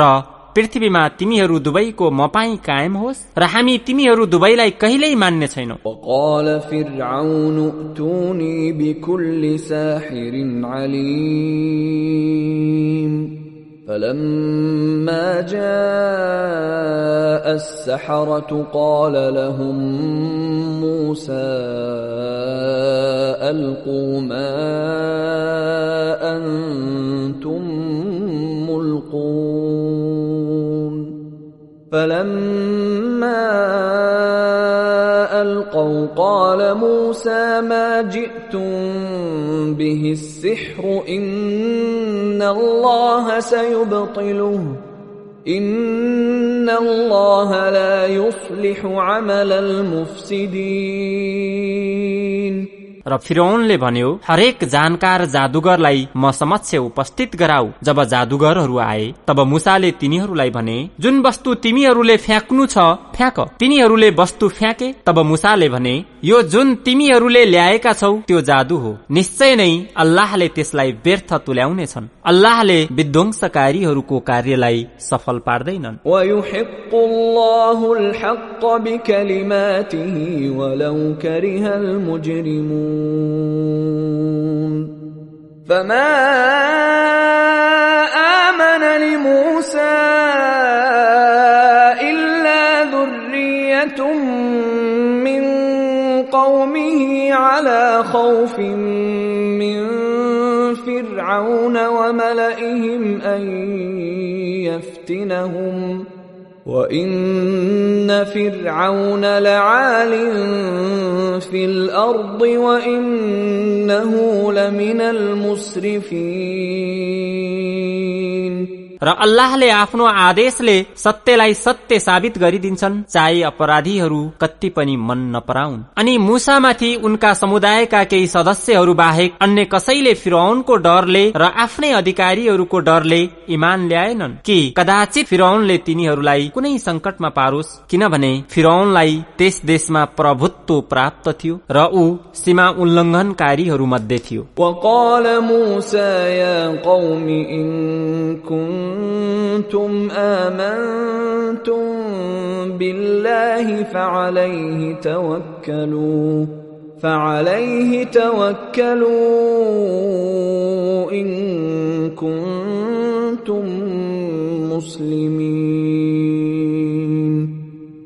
पृथ्वीमा तिमीहरू दुवैको मपाई कायम होस् र हामी तिमीहरू दुवैलाई कहिल्यै मान्ने छैनौं। وقال فرعون ائتوني بكل ساحر عليم فلما جاء السحرة قال لهم موسى ألقوا ما أنتم ملقون فلما ألقوا قال موسى ما جئتم به السحر إن الله سيبطله إن الله لا يصلح عمل المفسدين। र फिरौनले भन्यो हरेक जानकार जादुगरलाई म समक्ष उपस्थित गराऊ। जब जादुगरहरू आए तब मूसाले तिनीहरूलाई भने जुन वस्तु तिमीहरूले फ्याँक्नु छ फ्याँक। तिनीहरूले वस्तु फ्याँके तब मूसाले भने यो जुन तिमीहरूले ल्याएका छौ त्यो जादु हो, निश्चय नै अल्लाहले त्यसलाई व्यर्थ तुल्याउनेछन्। अल्लाहले विध्वंसकारीहरूको कार्यलाई सफल पार्दैनन्। وَيُحِقُّ اللَّهُ الْحَقَّ بِكَلِمَاتِهِ وَلَوْ كَرِهَ الْمُجْرِمُونَ فَمَا آمَنَ لِمُوسَى إِلَّا ذُرِّيَّةٌ مِّن قَوْمِهِ عَلَى خَوْفٍ مِّن فِرْعَوْنَ وَمَلَئِهِمْ أَن يَفْتِنَهُمْ وَإِنَّ فِرْعَوْنَ لَعَالٍ فِي الْأَرْضِ وَإِنَّهُ لَمِنَ الْمُسْرِفِينَ। र अल्लाहले आफ्नो आदेशले सत्यलाई सत्य साबित गरिदिन्छन्, चाहे अपराधीहरू कति पनि मन नपराउन्। अनि मूसामाथि उनका समुदायका केही सदस्यहरू बाहेक अन्य कसैले फिरौनको डरले र आफ्नै अधिकारीहरूको डरले इमान ल्याएनन् कि कदाचित फिरौनले तिनीहरूलाई कुनै संकटमा पारोस्, किनभने फिरौनलाई त्यस देशमा प्रभुत्व प्राप्त थियो र ऊ सीमा उल्लङ्घनकारीहरू मध्ये थियो। وقال موسى يا قوم إن كنتم آمنتم بالله فعليه توكلوا إن كنتم مسلمين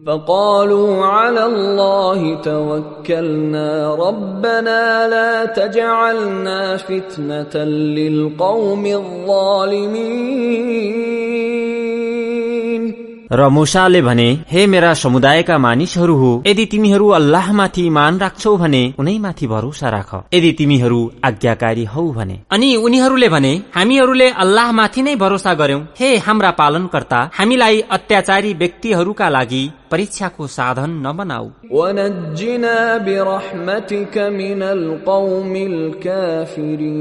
فقالوا على الله توكلنا ربنا لا تجعلنا فتنة للقوم الظالمين। र मूसाले भने हे मेरा समुदायका मानिसहरू हो, यदि तिमीहरू अल्लाहमाथि ईमान राख्छौ भने उनैमाथि भरोसा राख, यदि तिमीहरू आज्ञाकारी हौ भने। अनि उनीहरूले भने हामीहरूले अल्लाहमाथि नै भरोसा गर्यौं। हे हाम्रा पालनकर्ता, हामीलाई अत्याचारी व्यक्तिहरूका लागि परीक्षाको साधन नबनाऊ। وَنَجِّنَا بِرَحْمَتِكَ مِنَ الْقَوْمِ الْكَافِرِينَ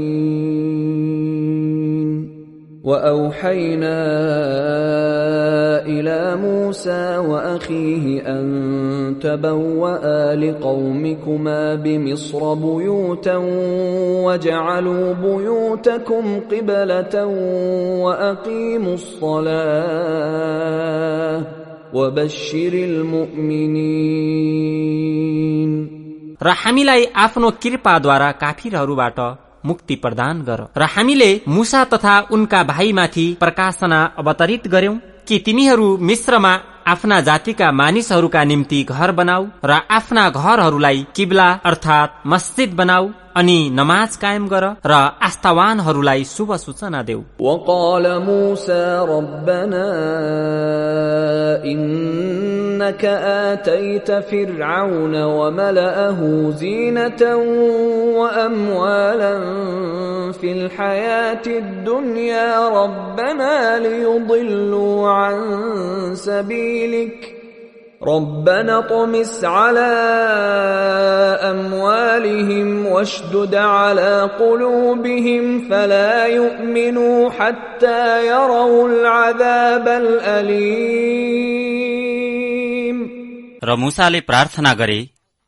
وَأَوْحَيْنَا إِلَى مُوسَى وَأَخِيهِ أَن تَبَوَّآ لِقَوْمِكُمَا بِمِصْرَ بُيُوتًا وَاجْعَلُوا بُيُوتَكُمْ قِبْلَةً وَأَقِيمُوا الصَّلَاةَ وَبَشِّرِ الْمُؤْمِنِينَ। र हामीलाई आफ्नो कृपाद्वारा काफिरहरूबाट मुक्ति प्रदान गर। र हामीले मूसा तथा उनका भाइमाथि प्रकाशना अवतरित गर्यौं कि तिमीहरू मिश्रमा आफ्ना जातिका मानिसहरूका निम्ति घर बनाऊ र आफ्ना घरहरूलाई किब्ला अर्थात मस्जिद बनाऊ अनि नमाज कायम गर र आस्थावानहरूलाई शुभ सूचना देऊ। وقال موسى ربنا إنك آتيت فرعون وملأه زينة وأموالا في الحياة الدنيا ربنا ليضلوا عن سبيلك ربنا اطمس على أموالهم واشدد على قلوبهم فلا يؤمنوا حتى يروا العذاب الأليم। र मूसाले प्रार्थना गरे,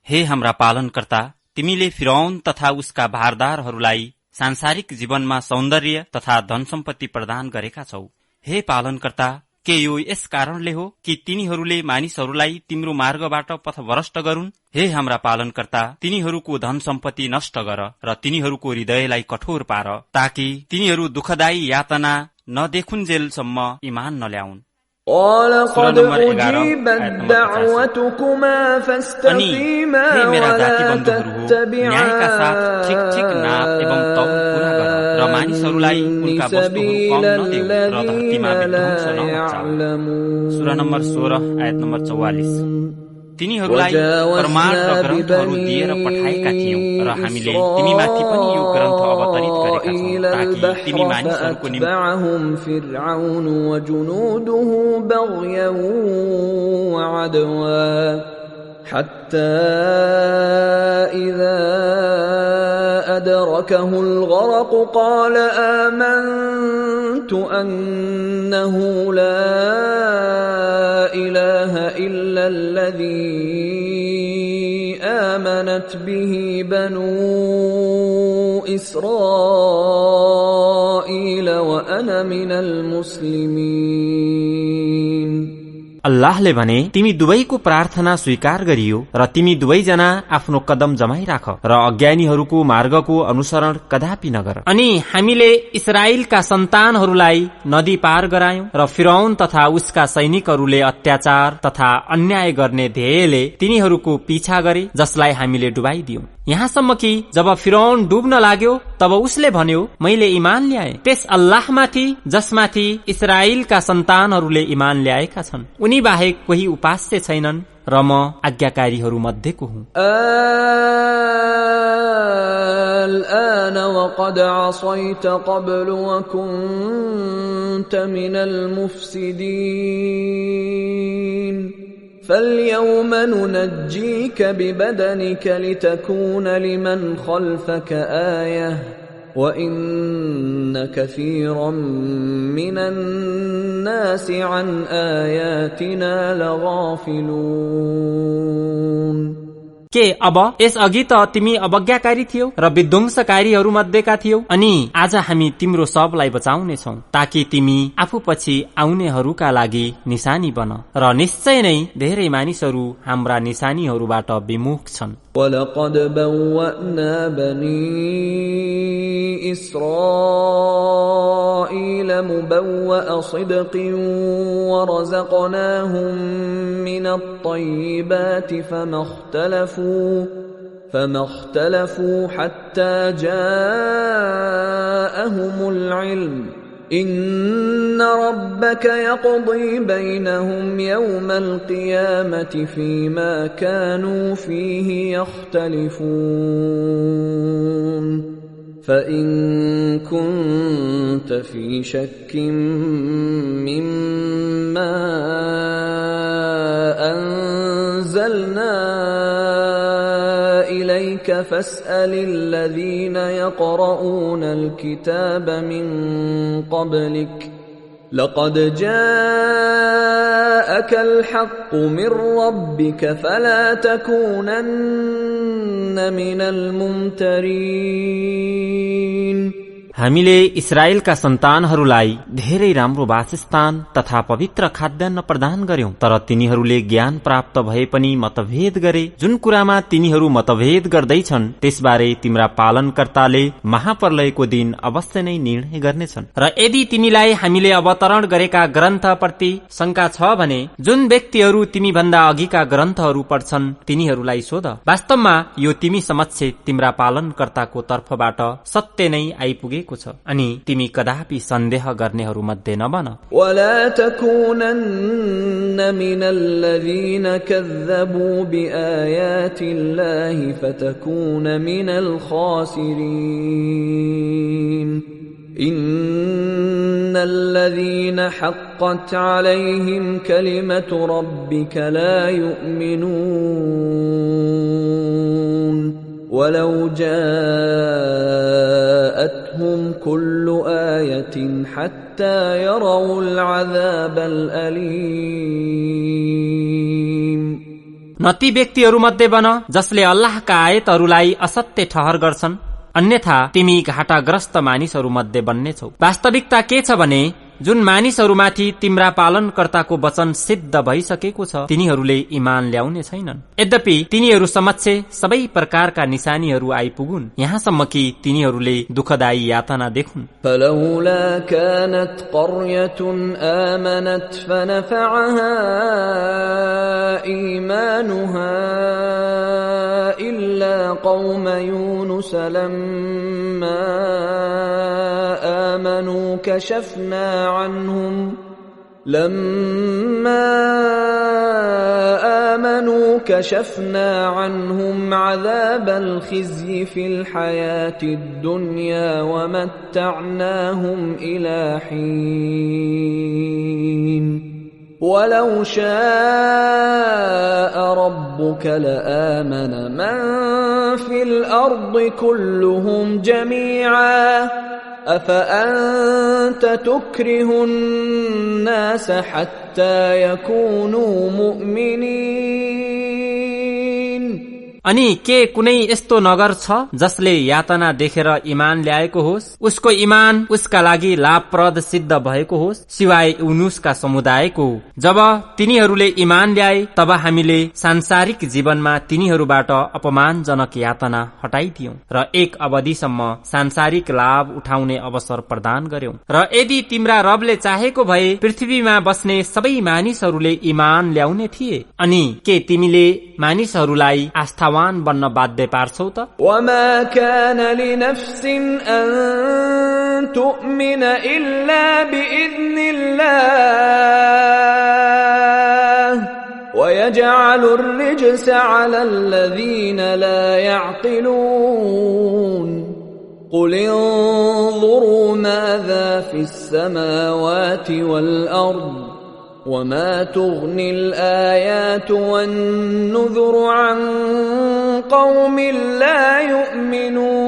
हे हाम्रा पालनकर्ता, तिमीले फिरौन तथा उसका भारदारहरूलाई सांसारिक जीवनमा सौन्दर्य तथा धन सम्पत्ति प्रदान गरेका छौ। हे पालनकर्ता, के यो यस कारणले हो कि तिनीहरूले मानिसहरूलाई तिम्रो मार्गबाट पथभ्रष्ट गरून्? हे हाम्रा पालनकर्ता, तिनीहरूको धन सम्पत्ति नष्ट गर र तिनीहरूको हृदयलाई कठोर पार, ताकि तिनीहरू दुःखदायी यातना नदेखुन्जेलसम्म ईमान नल्याउन्। قال قد أجيبت دعوتكما فاستقيما ولا تتبعان سبيل الذين لا يعلمون। तिनीहरूलाई प्रमाण र ग्रन्थहरू दिएर पठाएका थियौं र हामीले तिमीमाथि पनि यो ग्रन्थ अवतरित गरेका छौं ताकि तिमी मानिसहरूको निम्ति فرعون وجنوده بغيا وعدوا حتى إذا أدركه الغرق قال آمنت أنه لا إله إلا الذي آمنت به بنو إسرائيل وأنا من المسلمين। अल्लाहले भने, तिमी दुवैको प्रार्थना स्वीकार गरियो र तिमी दुवैजना आफ्नो कदम जमाइराख र अज्ञानीहरूको मार्गको अनुसरण कदापि नगर। अनि हामीले इस्राएलका सन्तानहरूलाई नदी पार गरायौं र फिरौन तथा उसका सैनिकहरूले अत्याचार तथा अन्याय गर्ने ध्येयले तिनीहरूको पीछा गरे, जसलाई हामीले डुबाइदियौं। यहाँसम्म कि जब फिरौन डुब्न लाग्यो तब उसले भन्यो, मैले ईमान ल्याए त्यस अल्लाहमाथि जसमाथि इस्राएलका सन्तानहरूले ईमान ल्याएका छन्, उनी बाहेक कोही उपास्य छैनन् र म आज्ञाकारीहरू मध्येको हुँ। الآن وقد عصيت قبل وكنت من المفسدين فاليوم ننجيك ببدنك لتكون لمن خلفك آية وإن كثيرا من الناس عن آياتنا لغافلون। के अब यस अघि त तिमी अवज्ञाकारी थियौ र विध्वंसकारीहरू मध्येका थियौ, अनि आज हामी तिम्रो सबलाई बचाउने छौं ताकि तिमी आफूपछि आउनेहरूका लागि निशानी बन, र निश्चय नै धेरै मानिसहरू हाम्रा निशानीहरूबाट विमुख छन्। وَلَقَدْ بَوَّأْنَا بَنِي إِسْرَائِيلَ مُبَوَّأَ صِدْقٍ وَرَزَقْنَاهُمْ مِنَ الطَّيِّبَاتِ فما اختلفوا حتى جاءهم العلم إن ربك يقضي بينهم يوم القيامة فيما كانوا فيه يختلفون فإن كنت في شك مما أنزلنا إليك فاسأل الذين يقرؤون الكتاب من قبلك لقد جاءك الحق من ربك فلا تكونن من الممترين। हामीले इस्राएलका सन्तानहरूलाई धेरै राम्रो वासस्थान तथा पवित्र खाद्यान्न प्रदान गर्यौं, तर तिनीहरूले ज्ञान प्राप्त भए पनि मतभेद गरे। जुन कुरामा तिनीहरू मतभेद गर्दैछन् त्यसबारे तिम्रा पालनकर्ताले महाप्रलयको दिन अवश्य नै निर्णय गर्नेछन्। र यदि तिमीलाई हामीले अवतरण गरेका ग्रन्थप्रति शंका छ भने जुन व्यक्तिहरू तिमी भन्दा अघिका ग्रन्थहरू पढ्छन् तिनीहरूलाई सोध। वास्तवमा यो तिमी समक्ष तिम्रा पालनकर्ताको तर्फबाट सत्य नै आइपुगेको छ, अनि तिमी कदापि सन्देह गर्नेहरू मध्ये नबन। वला तकुनन्न मिनल्लज़ीन कज़्ज़बू बिआयातिल्लाहि फतकुन मिनल खासिरीन। इन्नल्लज़ीन हक़्क़त अलैहिम कलिमतु रब्बिक ला युमिनून वलौ जाअतहुम कुल्लु आयतिन हत्ता यरौल अज़ाबल अलीम। न ती व्यक्तिहरूमध्ये बन जसले अल्लाहका आयतहरूलाई असत्य ठहर गर्छन्, अन्यथा तिमी घाटाग्रस्त मानिसहरू मध्ये बन्नेछौ। वास्तविकता के छ भने जुन मानिसहरूमाथि तिम्रा पालनकर्ताको वचन सिद्ध भइसकेको छ तिनीहरूले ईमान ल्याउने छैनन्। यद्यपि तिनीहरू समक्ष सबै प्रकारका निशानीहरू आइपुगुन्, यहाँसम्म कि तिनीहरूले दुःखदायी यातना देखुन्। फलौला कानत कर्यतुन आमनत फनफअहा ईमानुहा इल्ला कौम यूनुस लम्मा आमनु कशफना عنهم عذاب الخزي في الحياة الدنيا ومتعناهم إلى حين ولو شاء ربك لآمن من في الأرض كلهم جميعا أفأنت تكره الناس حتى يكونوا مؤمنين। अनि के कुनै यस्तो नगर छ जसले यातना देखेर इमान ल्याएको होस्, उसको इमान उसका लागि लाभप्रद सिद्ध भएको होस्, सिवाय युनुसका समुदायको। जब तिनीहरूले इमान ल्याए तब हामीले सांसारिक जीवनमा तिनीहरूबाट अपमानजनक यातना हटाइदियौं र एक अवधिसम्म सांसारिक लाभ उठाउने अवसर प्रदान गर्यौं। र यदि तिम्रा रबले चाहेको भए पृथ्वीमा बस्ने सबै मानिसहरूले इमान ल्याउने थिए। अनि के तिमीले मानिसहरूलाई आस्थावान बन्न बाध्य पार्छौ त? वमा कान लिनफ्सिन अन तुमिन इल्ला बिइज्निल्लाह वयजअलु अर्रिज्स अला अल्लज़ीन ला यअक़िलून। قل انظروا ماذا في السماوات والأرض وما تغني الآيات والنذر عن قوم لا يؤمنون।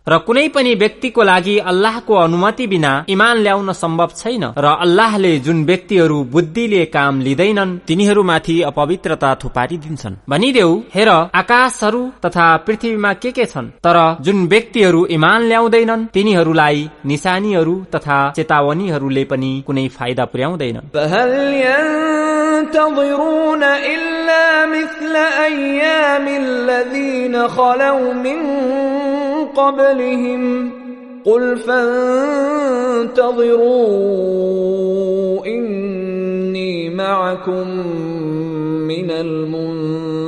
र कुनै पनि व्यक्तिको लागि अल्लाहको अनुमति बिना इमान ल्याउन सम्भव छैन। र अल्लाहले जुन व्यक्तिहरू बुद्धिले काम लिँदैनन् तिनीहरूमाथि अपवित्रता थुपारिदिन्छन्। भनिदेऊ, हेर आकाशहरू तथा पृथ्वीमा के छन्, तर जुन व्यक्तिहरू इमान ल्याउँदैनन् तिनीहरूलाई निशानीहरू तथा चेतावनीहरूले पनि कुनै फाइदा पुर्याउँदैनन्। فهل ينتظرون إلا مثل أيام الذين خلوا من قبلهم قل فانتظروا إني معكم من المنتظرين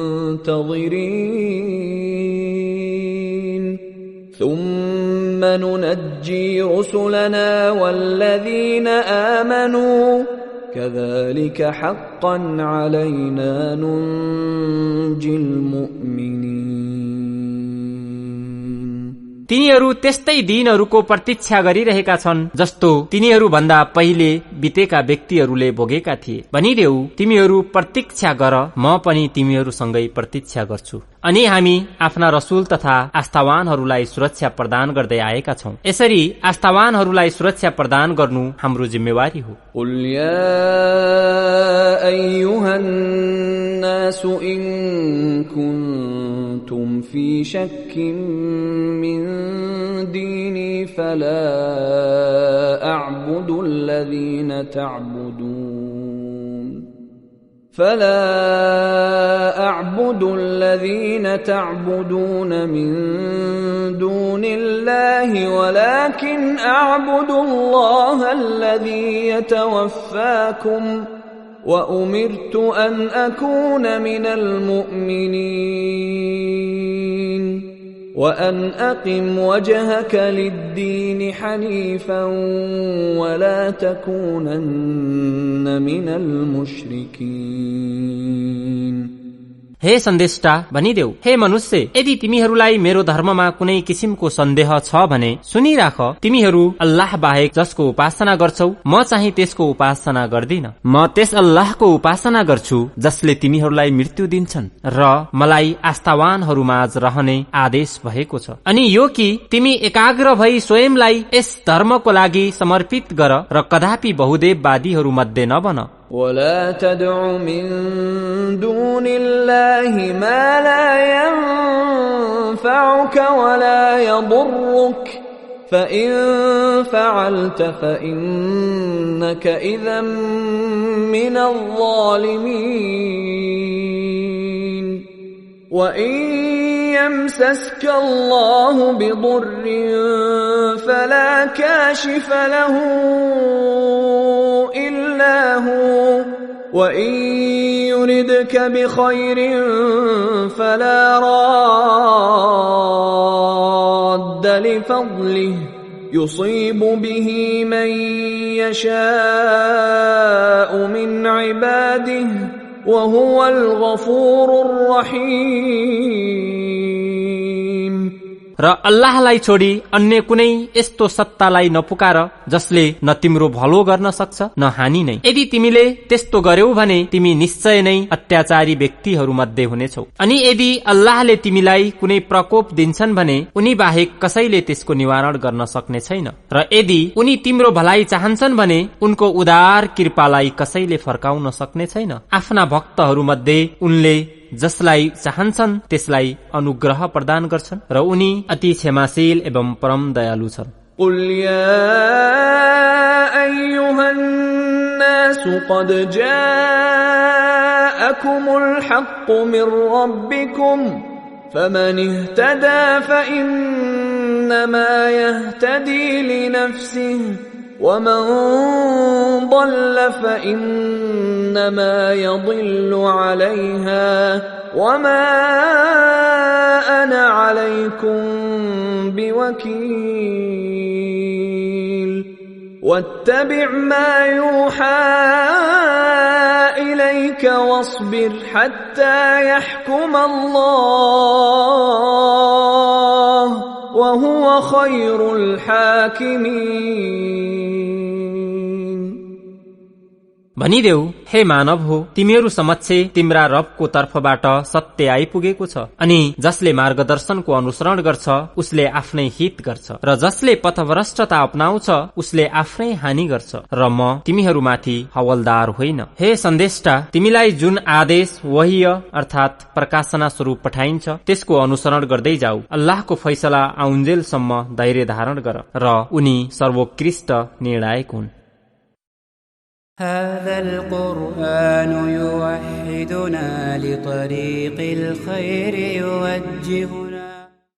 ثم ننجي رسلنا والذين آمنوا كذلك حقا علينا ننجي المؤمنين। तिनीहरू त्यस्तै दिनहरूको प्रतीक्षा गरिरहेका छन् जस्तो तिनीहरू भन्दा पहिले बितेका व्यक्तिहरूले भोगेका थिए। भनिदेऊ, तिमीहरू प्रतीक्षा गर, म पनि तिमीहरूसँगै प्रतीक्षा गर्छु। अनि हामी आफ्ना रसूल तथा आस्थावानहरूलाई सुरक्षा प्रदान गर्दै आएका छौं। यसरी आस्थावानहरूलाई सुरक्षा प्रदान गर्नु हाम्रो जिम्मेवारी हो। قل يا أيها الناس إن كنتم في شك من فلا أعبد الذين تعبدون من دون الله ولكن أعبد الله الذي يتوفاكم وأمرت أن أكون من المؤمنين وأن أقم وجهك للدين حنيفا ولا تكونن من المشركين। हे सन्देष्टा भनिदेऊ, हे मनुष्य, यदि तिमीहरूलाई मेरो धर्ममा कुनै किसिमको सन्देह छ भने सुनिराख। तिमीहरू अल्लाह बाहेक जसको उपासना गर्छौ म चाहिँ त्यसको उपासना गर्दिन। म त्यस अल्लाहको उपासना गर्छु जसले तिमीहरूलाई मृत्यु दिन्छन् र मलाई आस्थावानहरूमाझ रहने आदेश भएको छ। अनि यो कि तिमी एकाग्र भई स्वयंलाई यस धर्मको लागि समर्पित गर र कदापि बहुदेववादीहरू मध्ये नबन। ولا تدع من دون الله ما لا ينفعك ولا يضرك فإن فعلت فإنك إذا من الظالمين وإن يمسسك الله بضر فلا كاشف له إلا هو وإن يردك بخير فلا راد لفضله يصيب به من يشاء من عباده وهو الغفور الرحيم। र अल्लाहलाई छोडी अन्य कुनै यस्तो सत्तालाई नपुकार जसले न तिम्रो भलो गर्न सक्छ न हानि नै। यदि तिमीले त्यस्तो गर्यौ भने तिमी निश्चय नै अत्याचारी व्यक्तिहरू मध्ये हुनेछौ। अनि यदि अल्लाहले तिमीलाई कुनै प्रकोप दिन्छन् भने उनी बाहेक कसैले त्यसको निवारण गर्न सक्ने छैन। र यदि उनी तिम्रो भलाई चाहन्छन् भने उनको उदार कृपालाई कसैले फर्काउन सक्ने छैन। आफ्ना भक्तहरू मध्ये उनले जसलाई चाहन्छन् त्यसलाई अनुग्रह प्रदान गर्छन् र उनी अति क्षमाशील एवं परम दयालु छन्। قل يا أيها الناس قد جاءكم الحق من ربكم فمن اهتدى فإنما يهتدي لنفسه ومن ضل فإنما يضل عليها وما أنا عليكم بوكيل واتبع ما يوحى إليك واصبر حتى يحكم الله وهو خير الحاكمين। भनिदेऊ, हे मानव हो, तिमीहरू समक्ष तिम्रा रबको तर्फबाट सत्य आइपुगेको छ। अनि जसले मार्गदर्शनको अनुसरण गर्छ उसले आफ्नै हित गर्छ र जसले पथभ्रष्टता अपनाउँछ उसले आफ्नै हानि गर्छ र म तिमीहरूमाथि हवलदार होइन। हे सन्देष्टा, तिमीलाई जुन आदेश वह्य अर्थात प्रकाशना स्वरूप पठाइन्छ त्यसको अनुसरण गर्दै जाऊ। अल्लाहको फैसला आउन्जेलसम्म धैर्य धारण गर र उनी सर्वोत्कृष्ट निर्णायक हुन्। هذا القرآن يوحدنا لطريق الخير يوجهنا